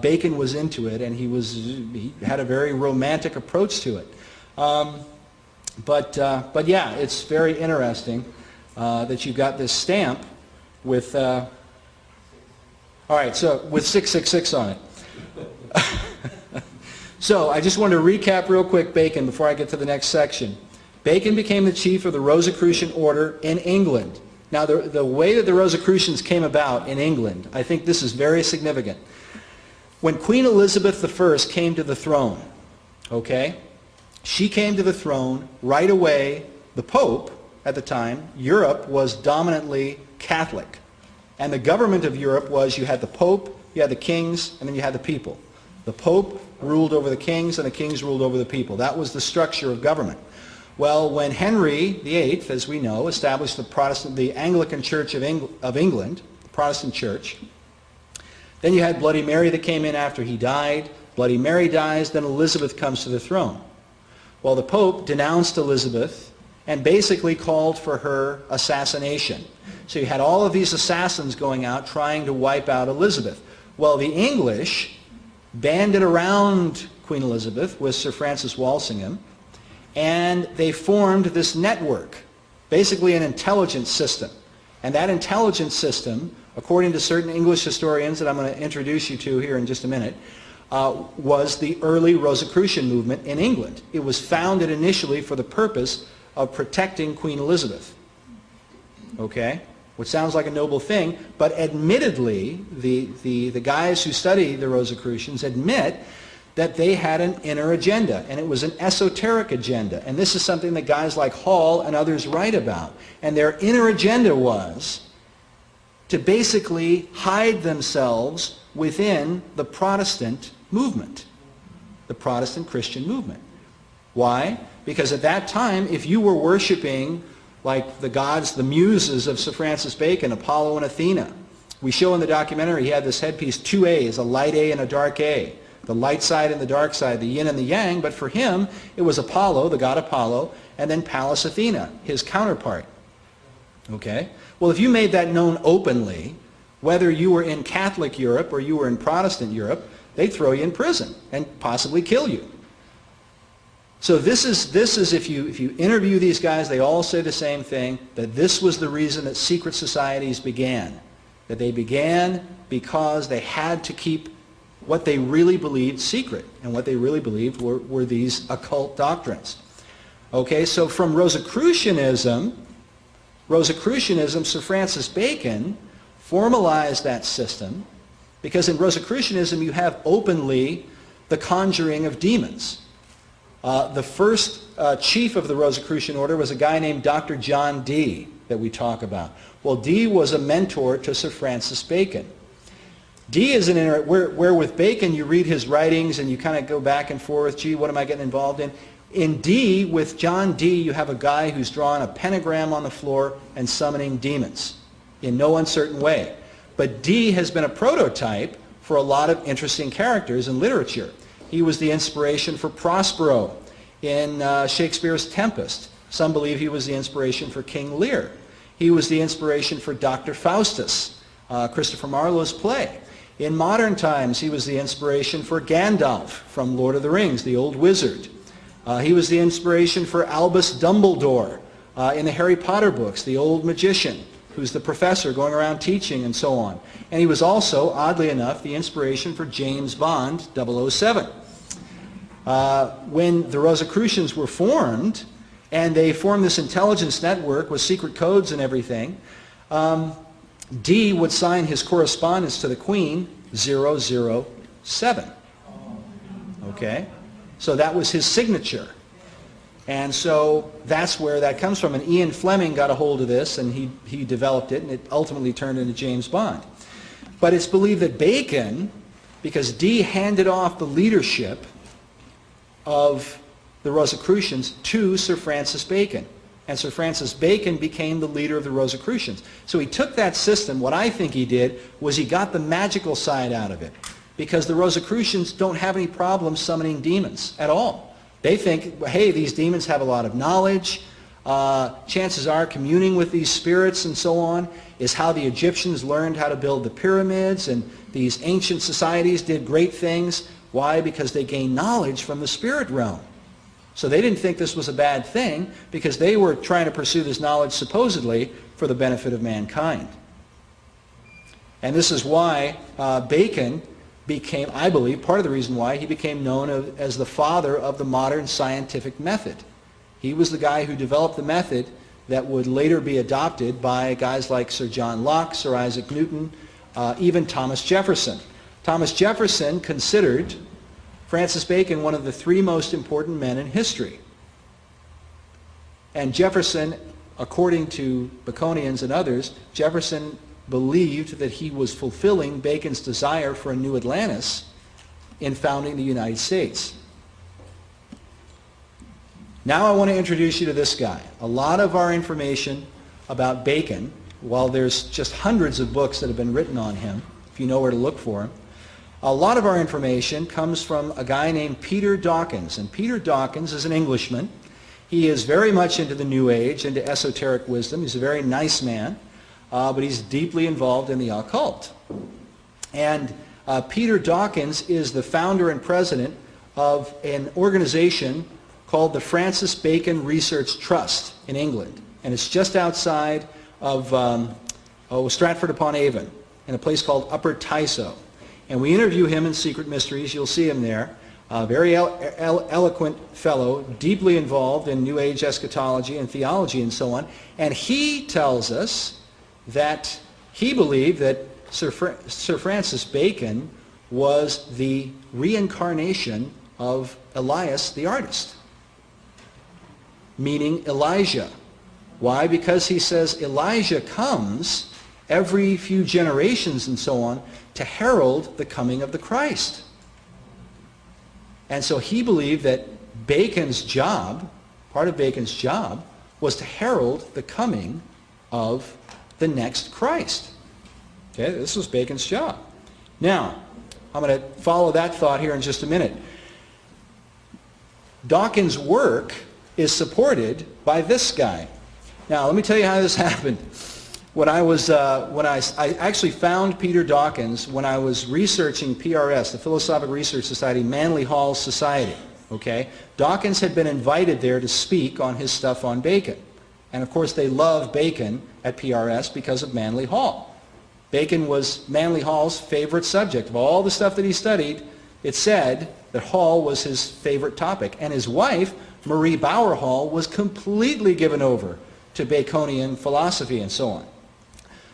Bacon was into it, and he had a very romantic approach to it. But yeah, it's very interesting that you've got this stamp with, all right, so with 666 on it. So I just wanted to recap real quick Bacon before I get to the next section. Bacon became the chief of the Rosicrucian order in England. Now the way that the Rosicrucians came about in England, I think this is very significant. When Queen Elizabeth I came to the throne, okay, she came to the throne right away. The Pope, at the time, Europe was dominantly Catholic. And the government of Europe was, you had the Pope, you had the kings, and then you had the people. The Pope ruled over the kings, and the kings ruled over the people. That was the structure of government. Well, when Henry VIII, as we know, established the Anglican Church of England, the Protestant Church, then you had Bloody Mary that came in after he died. Bloody Mary dies, then Elizabeth comes to the throne. Well, the Pope denounced Elizabeth, and basically called for her assassination. So you had all of these assassins going out trying to wipe out Elizabeth. Well, the English banded around Queen Elizabeth with Sir Francis Walsingham, and they formed this network, basically an intelligence system. And that intelligence system, according to certain English historians that I'm going to introduce you to here in just a minute, was the early Rosicrucian movement in England. It was founded initially for the purpose of protecting Queen Elizabeth. Okay? Which sounds like a noble thing, but admittedly, the guys who study the Rosicrucians admit that they had an inner agenda, and it was an esoteric agenda. And this is something that guys like Hall and others write about. And their inner agenda was to basically hide themselves within the Protestant movement, the Protestant Christian movement. Why? Because at that time, if you were worshiping like the gods, the muses of Sir Francis Bacon, Apollo and Athena, we show in the documentary he had this headpiece, 2 A's, a light A and a dark A. The light side and the dark side, the yin and the yang, but for him, it was Apollo, the god Apollo, and then Pallas Athena, his counterpart. Okay? Well, if you made that known openly, whether you were in Catholic Europe or you were in Protestant Europe, they'd throw you in prison and possibly kill you. So this is if you interview these guys, they all say the same thing, that this was the reason that secret societies began. That they began because they had to keep what they really believed secret, and what they really believed were these occult doctrines. Okay, so from Rosicrucianism, Sir Francis Bacon formalized that system, because in Rosicrucianism you have openly the conjuring of demons. The first chief of the Rosicrucian order was a guy named Dr. John Dee that we talk about. Well, Dee was a mentor to Sir Francis Bacon. Dee is where with Bacon you read his writings and you kind of go back and forth, gee, what am I getting involved in? In Dee, with John Dee, you have a guy who's drawn a pentagram on the floor and summoning demons in no uncertain way. But Dee has been a prototype for a lot of interesting characters in literature. He was the inspiration for Prospero in Shakespeare's Tempest. Some believe he was the inspiration for King Lear. He was the inspiration for Dr. Faustus, Christopher Marlowe's play. In modern times, he was the inspiration for Gandalf from Lord of the Rings, the old wizard. He was the inspiration for Albus Dumbledore in the Harry Potter books, the old magician, who's the professor going around teaching and so on. And he was also, oddly enough, the inspiration for James Bond 007. When the Rosicrucians were formed, and they formed this intelligence network with secret codes and everything, Dee would sign his correspondence to the Queen 007. Okay? So that was his signature. And so that's where that comes from. And Ian Fleming got a hold of this, and he developed it, and it ultimately turned into James Bond. But it's believed that Bacon, because Dee handed off the leadership of the Rosicrucians to Sir Francis Bacon. And Sir Francis Bacon became the leader of the Rosicrucians. So he took that system. What I think he did was he got the magical side out of it. Because the Rosicrucians don't have any problem summoning demons at all. They think, hey, these demons have a lot of knowledge. Chances are communing with these spirits and so on is how the Egyptians learned how to build the pyramids, and these ancient societies did great things. Why? Because they gained knowledge from the spirit realm. So they didn't think this was a bad thing, because they were trying to pursue this knowledge supposedly for the benefit of mankind. And this is why Bacon became, I believe, part of the reason why he became known as the father of the modern scientific method. He was the guy who developed the method that would later be adopted by guys like Sir John Locke, Sir Isaac Newton, even Thomas Jefferson. Thomas Jefferson considered Francis Bacon one of the 3 most important men in history. And Jefferson, according to Baconians and others, Jefferson believed that he was fulfilling Bacon's desire for a new Atlantis in founding the United States. Now I want to introduce you to this guy. A lot of our information about Bacon, while there's just hundreds of books that have been written on him, if you know where to look for him, a lot of our information comes from a guy named Peter Dawkins. And Peter Dawkins is an Englishman, He is very much into the New Age, into esoteric wisdom. He's a very nice man, but he's deeply involved in the occult. And Peter Dawkins is the founder and president of an organization called the Francis Bacon Research Trust in England. And it's just outside of Stratford-upon-Avon in a place called Upper Tysoe. And we interview him in Secret Mysteries. You'll see him there. A very eloquent fellow, deeply involved in New Age eschatology and theology and so on. And he tells us that he believed that Sir Francis Bacon was the reincarnation of Elias the artist, meaning Elijah. Why? Because he says Elijah comes every few generations and so on to herald the coming of the Christ. And so he believed that Bacon's job, part of Bacon's job, was to herald the coming of the next Christ. Okay, this was Bacon's job. Now, I'm going to follow that thought here in just a minute. Dawkins' work is supported by this guy. Now, let me tell you how this happened. I actually found Peter Dawkins when I was researching PRS, the Philosophic Research Society, Manly Hall Society. Okay, Dawkins had been invited there to speak on his stuff on Bacon, and of course they love Bacon at PRS because of Manly Hall. Bacon was Manly Hall's favorite subject. Of all the stuff that he studied, it said that Hall was his favorite topic, and his wife, Marie Bauer Hall, was completely given over to Baconian philosophy and so on.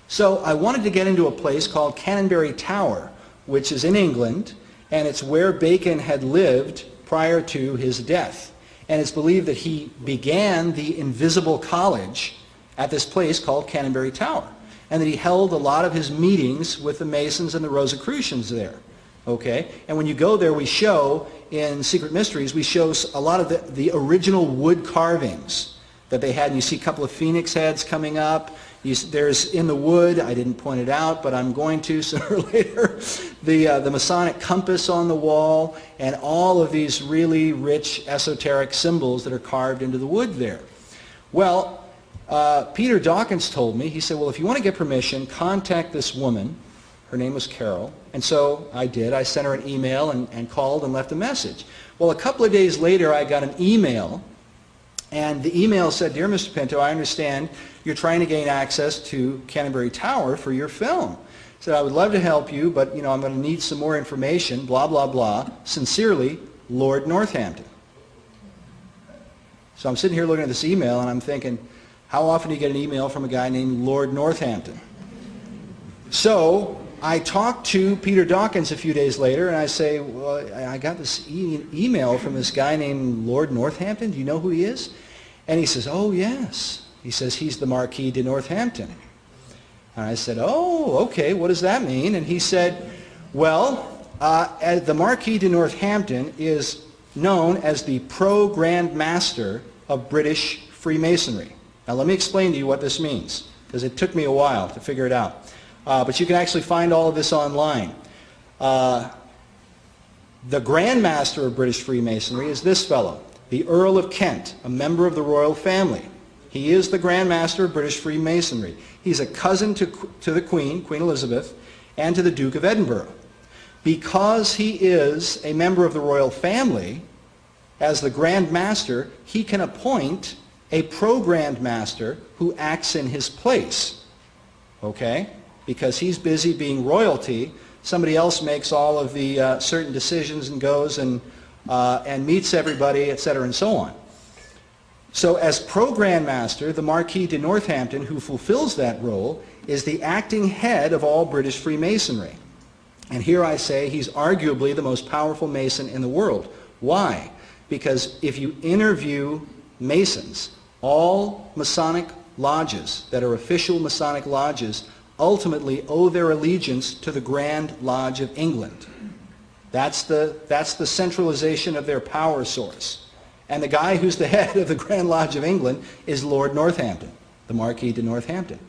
So I wanted to get into a place called Canonbury Tower, which is in England, and it's where Bacon had lived prior to his death. And it's believed that he began the Invisible College at this place called Canonbury Tower, and that he held a lot of his meetings with the Masons and the Rosicrucians there. Okay? And when you go there, we show, in Secret Mysteries, we show a lot of the original wood carvings that they had. And you see a couple of phoenix heads coming up. There's in the wood, I didn't point it out, but I'm going to sooner or later, the Masonic compass on the wall, and all of these really rich esoteric symbols that are carved into the wood there. Well, Peter Dawkins told me, he said, well, if you want to get permission, contact this woman. Her name was Carol. And so I did. I sent her an email and called and left a message. Well, a couple of days later, I got an email. And the email said, Dear Mr. Pinto, I understand you're trying to gain access to Canonbury Tower for your film. I said, I would love to help you, but I'm going to need some more information, blah, blah, blah. Sincerely, Lord Northampton. So I'm sitting here looking at this email, and I'm thinking, how often do you get an email from a guy named Lord Northampton? So I talked to Peter Dawkins a few days later, and I say, well, I got this email from this guy named Lord Northampton. Do you know who he is? And he says, oh, yes. He says, he's the Marquis de Northampton. And I said, oh, okay, what does that mean? And he said, well, the Marquis de Northampton is known as the Pro-Grand Master of British Freemasonry. Now, let me explain to you what this means, because it took me a while to figure it out. But you can actually find all of this online. The Grand Master of British Freemasonry is this fellow, the Earl of Kent, a member of the royal family. He is the Grand Master of British Freemasonry. He's a cousin to the Queen, Queen Elizabeth, and to the Duke of Edinburgh. Because he is a member of the royal family, as the Grand Master, he can appoint a pro-Grand Master who acts in his place. Okay? Because he's busy being royalty, somebody else makes all of the certain decisions and goes and meets everybody, etc., and so on. So as Pro-Grand Master, the Marquis de Northampton, who fulfills that role, is the acting head of all British Freemasonry. And here I say he's arguably the most powerful Mason in the world. Why? Because if you interview Masons, all Masonic lodges that are official Masonic lodges ultimately owe their allegiance to the Grand Lodge of England. That's the centralization of their power source. And the guy who's the head of the Grand Lodge of England is Lord Northampton, the Marquis de Northampton.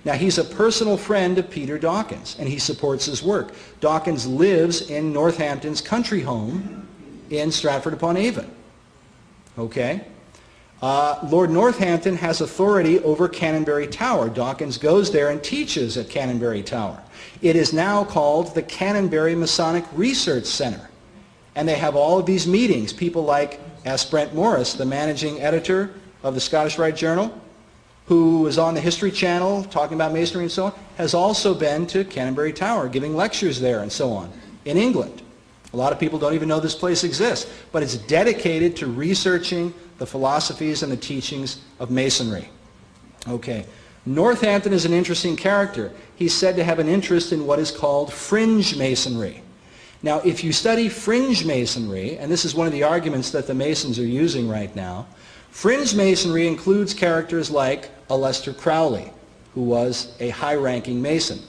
Now, he's a personal friend of Peter Dawkins, and he supports his work. Dawkins lives in Northampton's country home in Stratford-upon-Avon. Okay? Lord Northampton has authority over Canonbury Tower. Dawkins goes there and teaches at Canonbury Tower. It is now called the Canonbury Masonic Research Center. And they have all of these meetings. People like S. Brent Morris, the managing editor of the Scottish Rite Journal, who is on the History Channel talking about Masonry and so on, has also been to Canonbury Tower, giving lectures there and so on, in England. A lot of people don't even know this place exists, but it's dedicated to researching the philosophies and the teachings of Masonry. Okay. Northampton is an interesting character. He's said to have an interest in what is called fringe Masonry. Now, if you study fringe Masonry, and this is one of the arguments that the Masons are using right now, fringe Masonry includes characters like Aleister Crowley, who was a high-ranking Mason.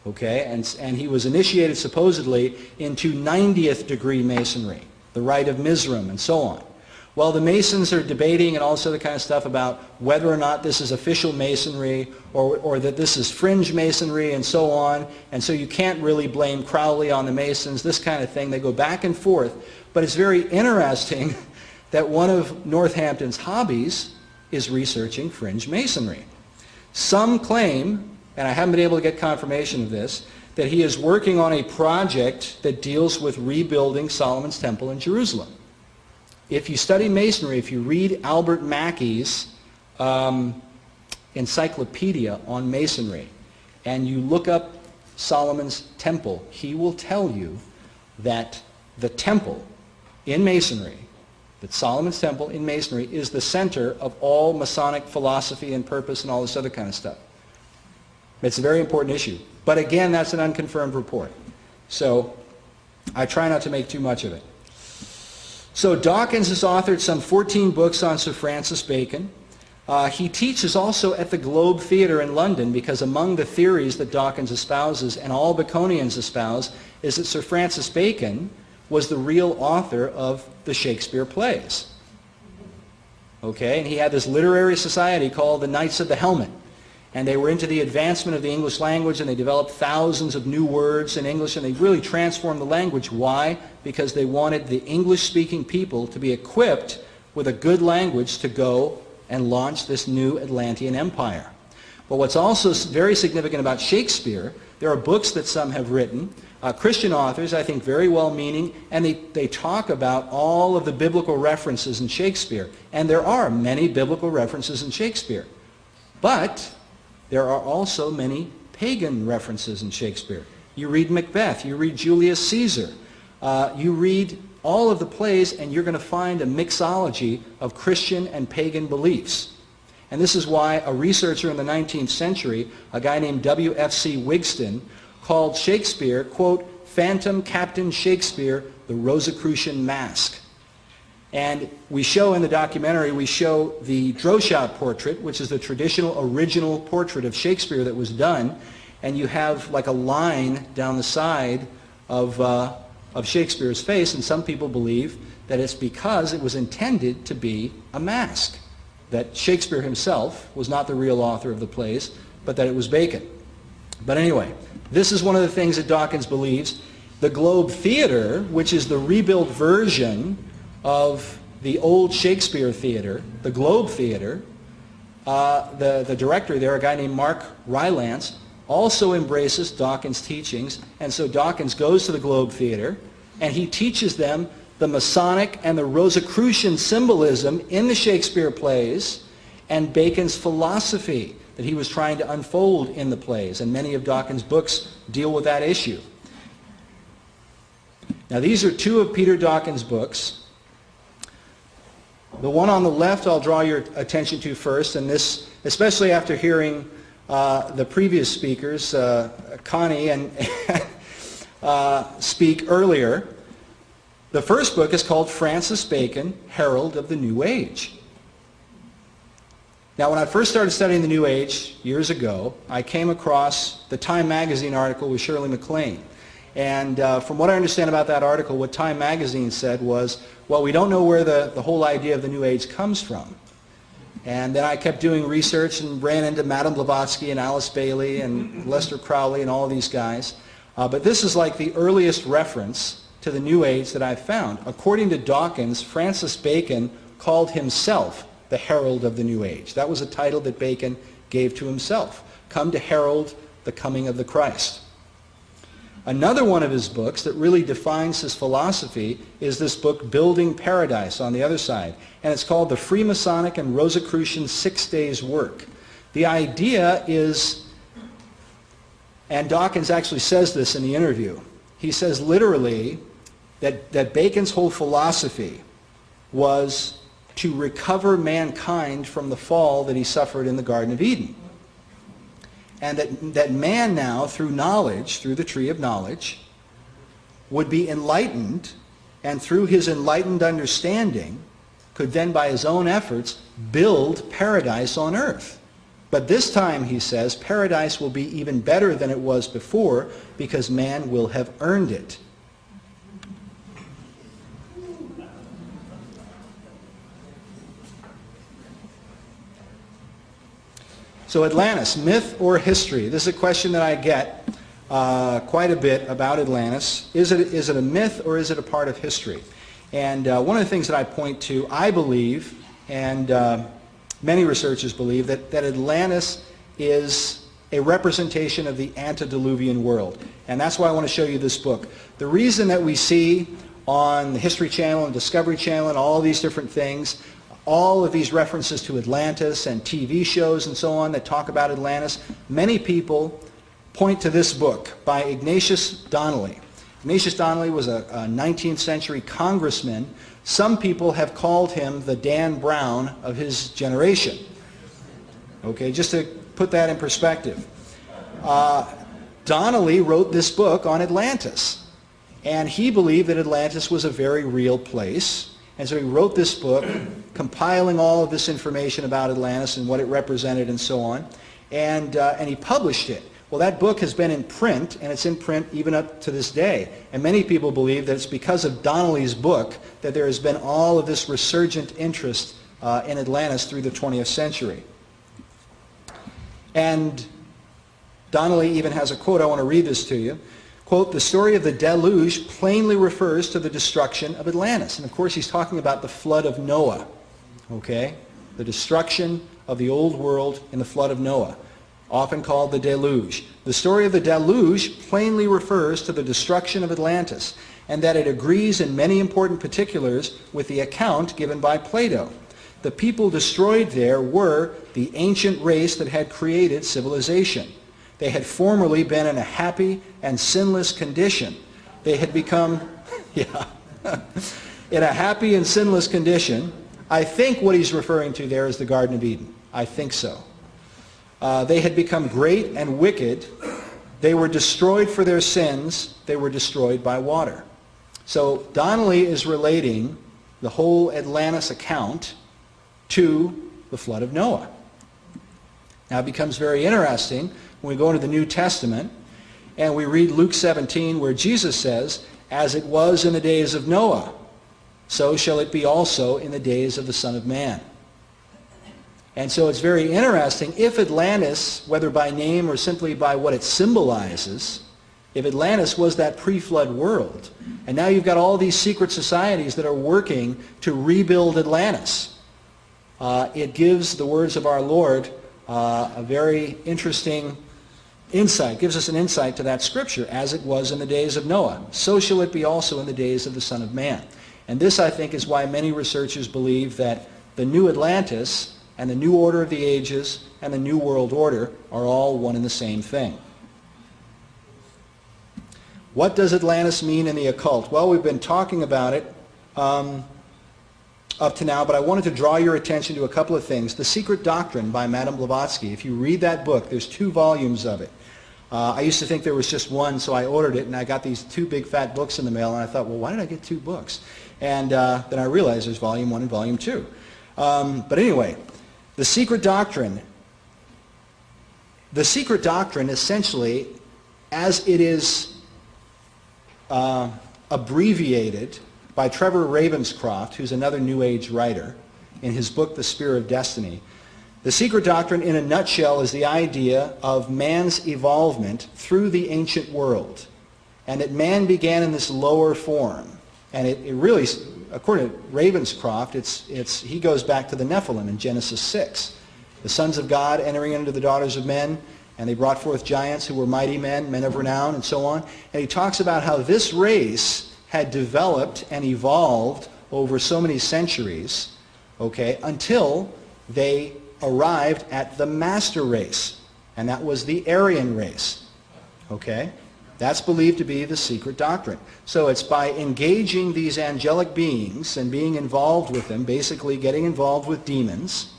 Okay, and he was initiated supposedly into 90th degree Masonry, the Rite of Mizram, and so on. Well, the Masons are debating and all this other kind of stuff about whether or not this is official Masonry or that this is fringe Masonry and so on. And so you can't really blame Crowley on the Masons, this kind of thing. They go back and forth. But it's very interesting that one of Northampton's hobbies is researching fringe Masonry. Some claim, and I haven't been able to get confirmation of this, that he is working on a project that deals with rebuilding Solomon's Temple in Jerusalem. If you study Masonry, if you read Albert Mackey's encyclopedia on Masonry, and you look up Solomon's Temple, he will tell you that the temple in Masonry, that Solomon's Temple in Masonry is the center of all Masonic philosophy and purpose and all this other kind of stuff. It's a very important issue. But again, that's an unconfirmed report. So I try not to make too much of it. So Dawkins has authored some 14 books on Sir Francis Bacon. He teaches also at the Globe Theatre in London, because among the theories that Dawkins espouses and all Baconians espouse is that Sir Francis Bacon was the real author of the Shakespeare plays. Okay, and he had this literary society called the Knights of the Helmet. And they were into the advancement of the English language, and they developed thousands of new words in English, and they really transformed the language. Why? Because they wanted the English-speaking people to be equipped with a good language to go and launch this new Atlantean empire. But what's also very significant about Shakespeare, there are books that some have written, Christian authors, I think very well-meaning, and they talk about all of the biblical references in Shakespeare. And there are many biblical references in Shakespeare. But there are also many pagan references in Shakespeare. You read Macbeth, you read Julius Caesar, you read all of the plays, and you're going to find a mixology of Christian and pagan beliefs. And this is why a researcher in the 19th century, a guy named W.F.C. Wigston, called Shakespeare, quote, Phantom Captain Shakespeare, the Rosicrucian Mask. And we show in the documentary, we show the Droeshout portrait, which is the traditional original portrait of Shakespeare that was done. And you have like a line down the side of Shakespeare's face, and some people believe that it's because it was intended to be a mask. That Shakespeare himself was not the real author of the plays, but that it was Bacon. But anyway, this is one of the things that Dawkins believes. The Globe Theatre, which is the rebuilt version of the old Shakespeare Theatre, the Globe Theatre, the director there, a guy named Mark Rylance, also embraces Dawkins' teachings. And so Dawkins goes to the Globe Theatre, and he teaches them the Masonic and the Rosicrucian symbolism in the Shakespeare plays and Bacon's philosophy that he was trying to unfold in the plays. And many of Dawkins' books deal with that issue. Now, these are two of Peter Dawkins' books. The one on the left I'll draw your attention to first, and this, especially after hearing the previous speakers, Connie and speak earlier. The first book is called Francis Bacon, Herald of the New Age. Now, when I first started studying the New Age years ago, I came across the Time magazine article with Shirley MacLaine. And from what I understand about that article, what Time magazine said was, well, we don't know where the whole idea of the New Age comes from. And then I kept doing research and ran into Madame Blavatsky and Alice Bailey and Lester Crowley and all of these guys. But this is like the earliest reference to the New Age that I've found. According to Dawkins, Francis Bacon called himself the herald of the New Age. That was a title that Bacon gave to himself. Come to herald the coming of the Christ. Another one of his books that really defines his philosophy is this book, Building Paradise, on the other side. And it's called The Freemasonic and Rosicrucian 6 Days Work. The idea is, and Dawkins actually says this in the interview, he says literally that Bacon's whole philosophy was to recover mankind from the fall that he suffered in the Garden of Eden. And that man now, through knowledge, through the tree of knowledge, would be enlightened, and through his enlightened understanding, could then by his own efforts build paradise on earth. But this time, he says, paradise will be even better than it was before because man will have earned it. So Atlantis, myth or history? This is a question that I get quite a bit about Atlantis. Is it a myth or is it a part of history? And one of the things that I point to, I believe, and many researchers believe, that Atlantis is a representation of the antediluvian world. And that's why I want to show you this book. The reason that we see on the History Channel and Discovery Channel and all these different things, all of these references to Atlantis and TV shows and so on that talk about Atlantis, many people point to this book by Ignatius Donnelly. Ignatius Donnelly was a 19th century congressman. Some people have called him the Dan Brown of his generation. Okay, just to put that in perspective. Donnelly wrote this book on Atlantis, and he believed that Atlantis was a very real place. And so he wrote this book, compiling all of this information about Atlantis and what it represented and so on, and he published it. Well, that book has been in print, and it's in print even up to this day. And many people believe that it's because of Donnelly's book that there has been all of this resurgent interest in Atlantis through the 20th century. And Donnelly even has a quote. I want to read this to you. Quote, "The story of the deluge plainly refers to the destruction of Atlantis." And of course he's talking about the flood of Noah. Okay? The destruction of the old world in the flood of Noah, often called the deluge. The story of the deluge plainly refers to the destruction of Atlantis, and that it agrees in many important particulars with the account given by Plato. The people destroyed there were the ancient race that had created civilization. They had formerly been in a happy and sinless condition. They had become, in a happy and sinless condition. I think what he's referring to there is the Garden of Eden. I think so. They had become great and wicked. They were destroyed for their sins. They were destroyed by water. So Donnelly is relating the whole Atlantis account to the flood of Noah. Now it becomes very interesting when we go into the New Testament and we read Luke 17 where Jesus says, "As it was in the days of Noah, so shall it be also in the days of the Son of Man." And so it's very interesting, if Atlantis, whether by name or simply by what it symbolizes, if Atlantis was that pre-flood world, and now you've got all these secret societies that are working to rebuild Atlantis, it gives the words of our Lord a very interesting insight, gives us an insight to that scripture. As it was in the days of Noah, so shall it be also in the days of the Son of Man. And this, I think, is why many researchers believe that the new Atlantis and the new order of the ages and the new world order are all one and the same thing. What does Atlantis mean in the occult? Well, we've been talking about it up to now, but I wanted to draw your attention to a couple of things. The Secret Doctrine by Madame Blavatsky. If you read that book, there's 2 volumes of it. I used to think there was just one, so I ordered it, and I got these 2 big fat books in the mail, and I thought, well, why did I get 2 books? And then I realized there's volume 1 and volume 2. But anyway, The Secret Doctrine. The Secret Doctrine, essentially, as it is abbreviated by Trevor Ravenscroft, who's another New Age writer, in his book, The Spear of Destiny. The Secret Doctrine, in a nutshell, is the idea of man's evolvement through the ancient world, and that man began in this lower form. And it really according to Ravenscroft, he goes back to the Nephilim in Genesis 6. The sons of God entering into the daughters of men, and they brought forth giants who were mighty men, men of renown, and so on. And he talks about how this race had developed and evolved over so many centuries, okay, until they arrived at the master race, and that was the Aryan race, okay? That's believed to be the secret doctrine. So it's by engaging these angelic beings and being involved with them, basically getting involved with demons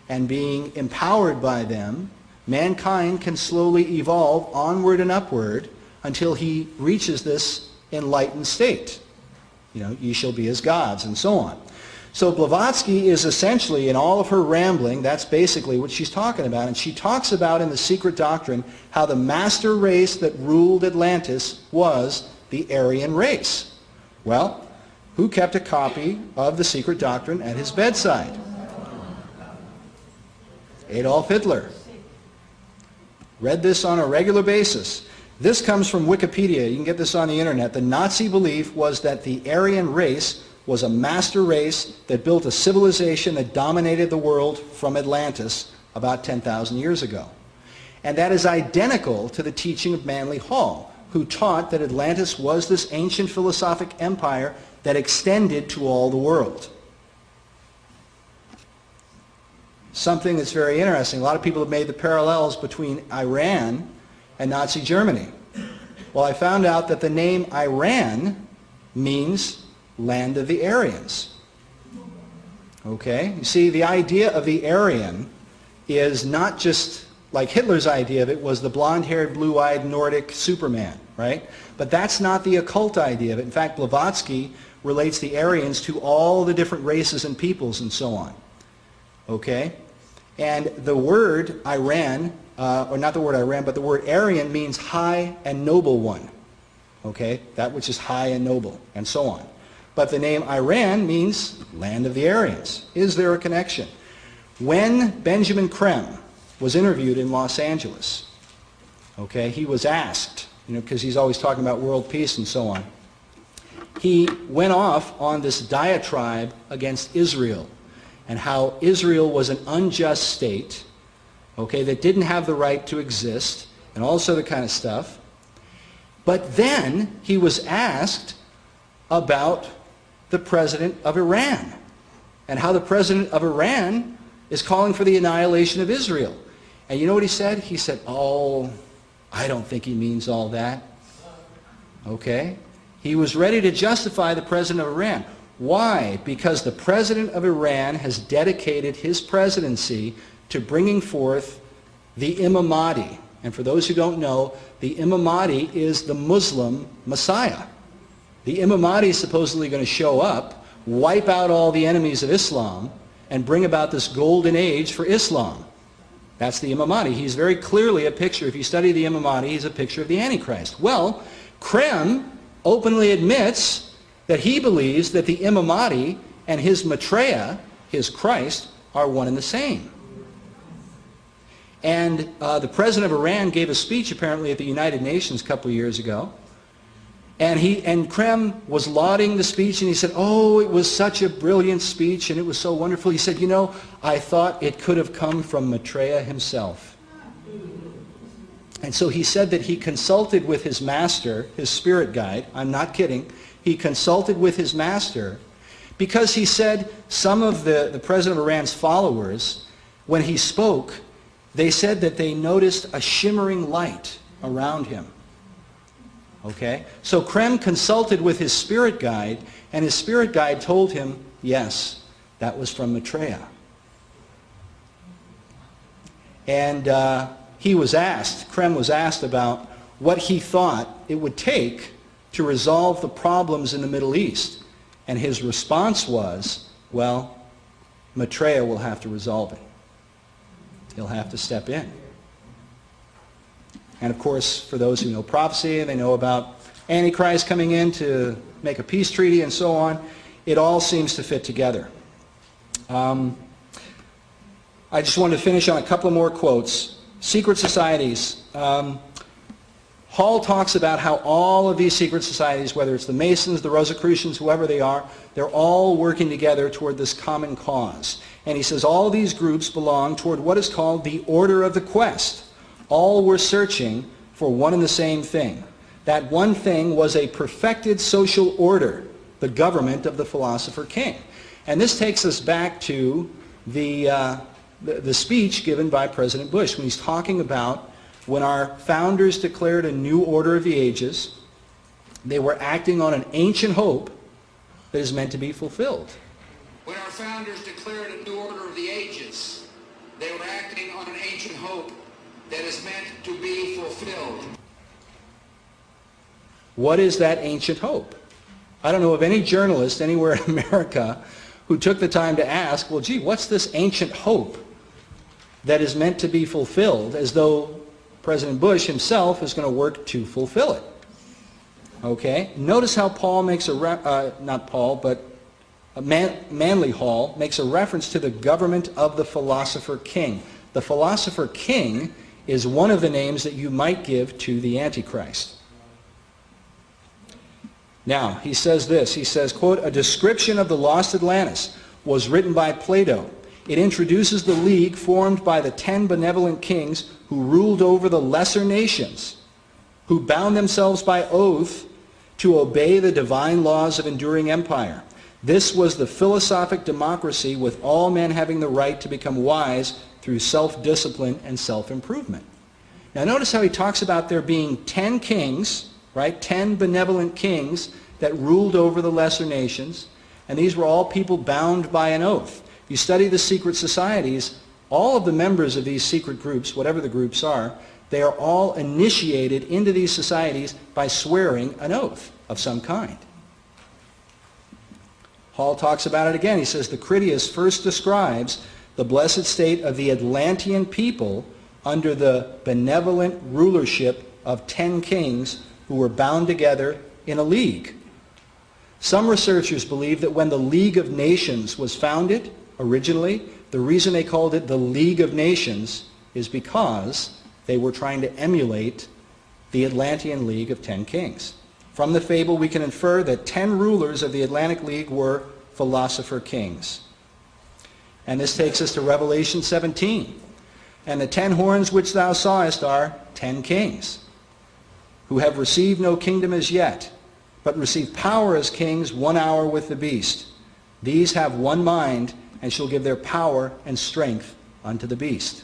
and being empowered by them, mankind can slowly evolve onward and upward until he reaches this enlightened state. You know, ye shall be as gods, and so on. So Blavatsky is essentially, in all of her rambling, that's basically what she's talking about. And she talks about in The Secret Doctrine how the master race that ruled Atlantis was the Aryan race. Well, who kept a copy of The Secret Doctrine at his bedside? Adolf Hitler. Read this on a regular basis. This comes from Wikipedia. You can get this on the internet. The Nazi belief was that the Aryan race was a master race that built a civilization that dominated the world from Atlantis about 10,000 years ago. And that is identical to the teaching of Manly Hall, who taught that Atlantis was this ancient philosophic empire that extended to all the world. Something that's very interesting. A lot of people have made the parallels between Iran and Nazi Germany. Well, I found out that the name Iran means land of the Aryans. Okay? You see, the idea of the Aryan is not just like Hitler's idea of it was the blonde-haired, blue-eyed Nordic Superman, right? But that's not the occult idea of it. In fact, Blavatsky relates the Aryans to all the different races and peoples and so on. Okay? And the word Iran, or not the word Iran, but the word Aryan means high and noble one. Okay? That which is high and noble, and so on. But the name Iran means land of the Aryans. Is there a connection? When Benjamin Creme was interviewed in Los Angeles, okay, he was asked, you know, because he's always talking about world peace and so on. He went off on this diatribe against Israel and how Israel was an unjust state, okay, that didn't have the right to exist and all this other kind of stuff. But then he was asked about the president of Iran and how the president of Iran is calling for the annihilation of Israel. And you know what he said? He said, oh, I don't think he means all that. Okay? He was ready to justify the president of Iran. Why? Because the president of Iran has dedicated his presidency to bringing forth the Imam Mahdi. And for those who don't know, the Imam Mahdi is the Muslim Messiah. The Imam Mahdi is supposedly going to show up, wipe out all the enemies of Islam, and bring about this golden age for Islam. That's the Imam Mahdi. He's very clearly a picture. If you study the Imam Mahdi, he's a picture of the Antichrist. Well, Creme openly admits that he believes that the Imam Mahdi and his Maitreya, his Christ, are one and the same. And the president of Iran gave a speech apparently at the United Nations a couple of years ago. And Creme was lauding the speech, and he said, oh, it was such a brilliant speech, and it was so wonderful. He said, you know, I thought it could have come from Maitreya himself. And so he said that he consulted with his master, his spirit guide. I'm not kidding. He consulted with his master because he said some of the president of Iran's followers, when he spoke, they said that they noticed a shimmering light around him. Okay? So Creme consulted with his spirit guide, and his spirit guide told him, yes, that was from Maitreya. And he was asked, Creme was asked about what he thought it would take to resolve the problems in the Middle East. And his response was, well, Maitreya will have to resolve it. He'll have to step in. And of course, for those who know prophecy, they know about Antichrist coming in to make a peace treaty and so on. It all seems to fit together. I just wanted to finish on a couple of more quotes. Secret societies. Hall talks about how all of these secret societies, whether it's the Masons, the Rosicrucians, whoever they are, they're all working together toward this common cause. And he says all these groups belong toward what is called the order of the quest. All were searching for one and the same thing. That one thing was a perfected social order, the government of the philosopher king. And this takes us back to the speech given by President Bush when he's talking about when our founders declared a new order of the ages, they were acting on an ancient hope that is meant to be fulfilled. When our founders declared a new order of the ages, they were acting on an ancient hope that is meant to be fulfilled. What is that ancient hope? I don't know of any journalist anywhere in America who took the time to ask, well, gee, what's this ancient hope that is meant to be fulfilled, as though President Bush himself is going to work to fulfill it. Okay? Notice how Paul makes Manly Hall makes a reference to the government of the philosopher king. The philosopher king is one of the names that you might give to the Antichrist. Now, he says this. He says, quote, "A description of the lost Atlantis was written by Plato. It introduces the league formed by the 10 benevolent kings who ruled over the lesser nations, who bound themselves by oath to obey the divine laws of enduring empire. This was the philosophic democracy, with all men having the right to become wise through self-discipline and self-improvement." Now notice how he talks about there being 10 kings, right? 10 benevolent kings that ruled over the lesser nations, and these were all people bound by an oath. You study the secret societies, all of the members of these secret groups, whatever the groups are, they are all initiated into these societies by swearing an oath of some kind. Hall talks about it again. He says, "The Critias first describes the blessed state of the Atlantean people under the benevolent rulership of 10 kings who were bound together in a league." Some researchers believe that when the League of Nations was founded, originally, the reason they called it the League of Nations is because they were trying to emulate the Atlantean League of 10 kings. From the fable, we can infer that 10 rulers of the Atlantic League were philosopher kings. And this takes us to Revelation 17. "And the 10 horns which thou sawest are 10 kings, who have received no kingdom as yet, but receive power as kings 1 hour with the beast. These have one mind, and shall give their power and strength unto the beast."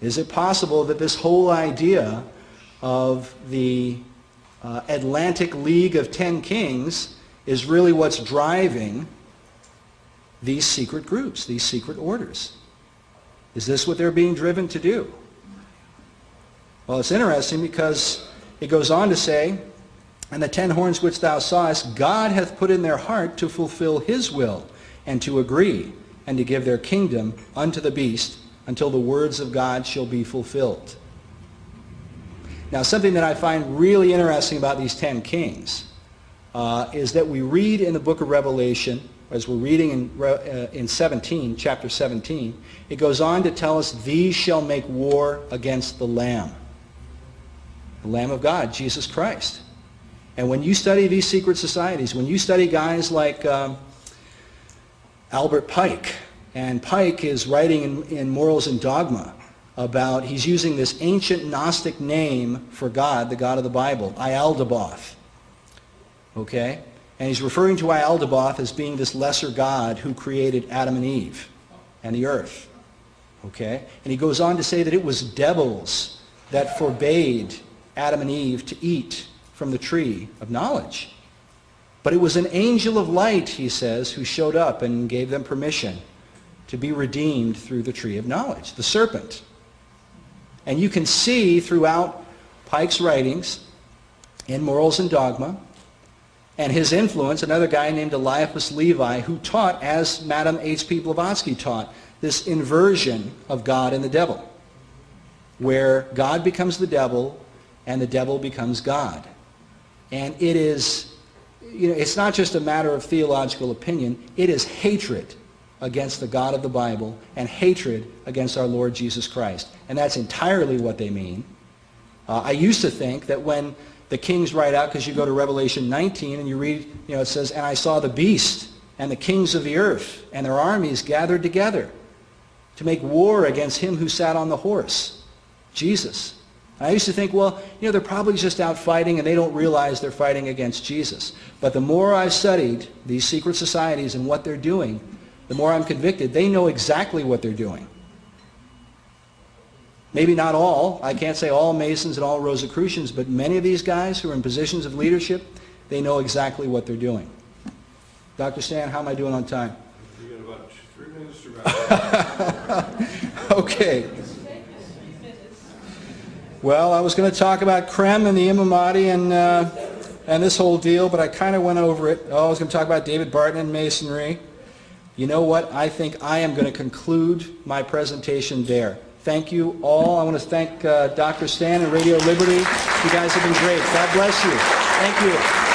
Is it possible that this whole idea of the Atlantic League of 10 kings is really what's driving these secret groups, these secret orders? Is this what they're being driven to do? Well, it's interesting because it goes on to say, "And the 10 horns which thou sawest, God hath put in their heart to fulfill his will, and to agree, and to give their kingdom unto the beast, until the words of God shall be fulfilled." Now, something that I find really interesting about these 10 kings is that we read in the book of Revelation, as we're reading in 17, chapter 17, it goes on to tell us, "These shall make war against the Lamb." The Lamb of God, Jesus Christ. And when you study these secret societies, when you study guys like Albert Pike, and Pike is writing in Morals and Dogma about, he's using this ancient Gnostic name for God, the God of the Bible, Ialdabaoth. Okay? And he's referring to Ialdabaoth as being this lesser God who created Adam and Eve and the earth. Okay? And he goes on to say that it was devils that forbade Adam and Eve to eat from the tree of knowledge. But it was an angel of light, he says, who showed up and gave them permission to be redeemed through the tree of knowledge, the serpent. And you can see throughout Pike's writings in Morals and Dogma, and his influence, another guy named Eliphas Levi, who taught, as Madame H.P. Blavatsky taught, this inversion of God and the devil, where God becomes the devil and the devil becomes God. And it is, it's not just a matter of theological opinion, it is hatred against the God of the Bible and hatred against our Lord Jesus Christ. And that's entirely what they mean. I used to think that when the kings ride out, because you go to Revelation 19 and you read, it says, "And I saw the beast and the kings of the earth and their armies gathered together to make war against him who sat on the horse," Jesus. And I used to think, well, they're probably just out fighting and they don't realize they're fighting against Jesus. But the more I've studied these secret societies and what they're doing, the more I'm convicted they know exactly what they're doing. Maybe not all. I can't say all Masons and all Rosicrucians, but many of these guys who are in positions of leadership, they know exactly what they're doing. Dr. Stan, how am I doing on time? You got about 3 minutes to wrap up. Okay. Well, I was going to talk about Krem and the Imamati and this whole deal, but I kind of went over it. I was going to talk about David Barton and Masonry. You know what? I think I am going to conclude my presentation there. Thank you all. I want to thank Dr. Stan and Radio Liberty. You guys have been great. God bless you. Thank you.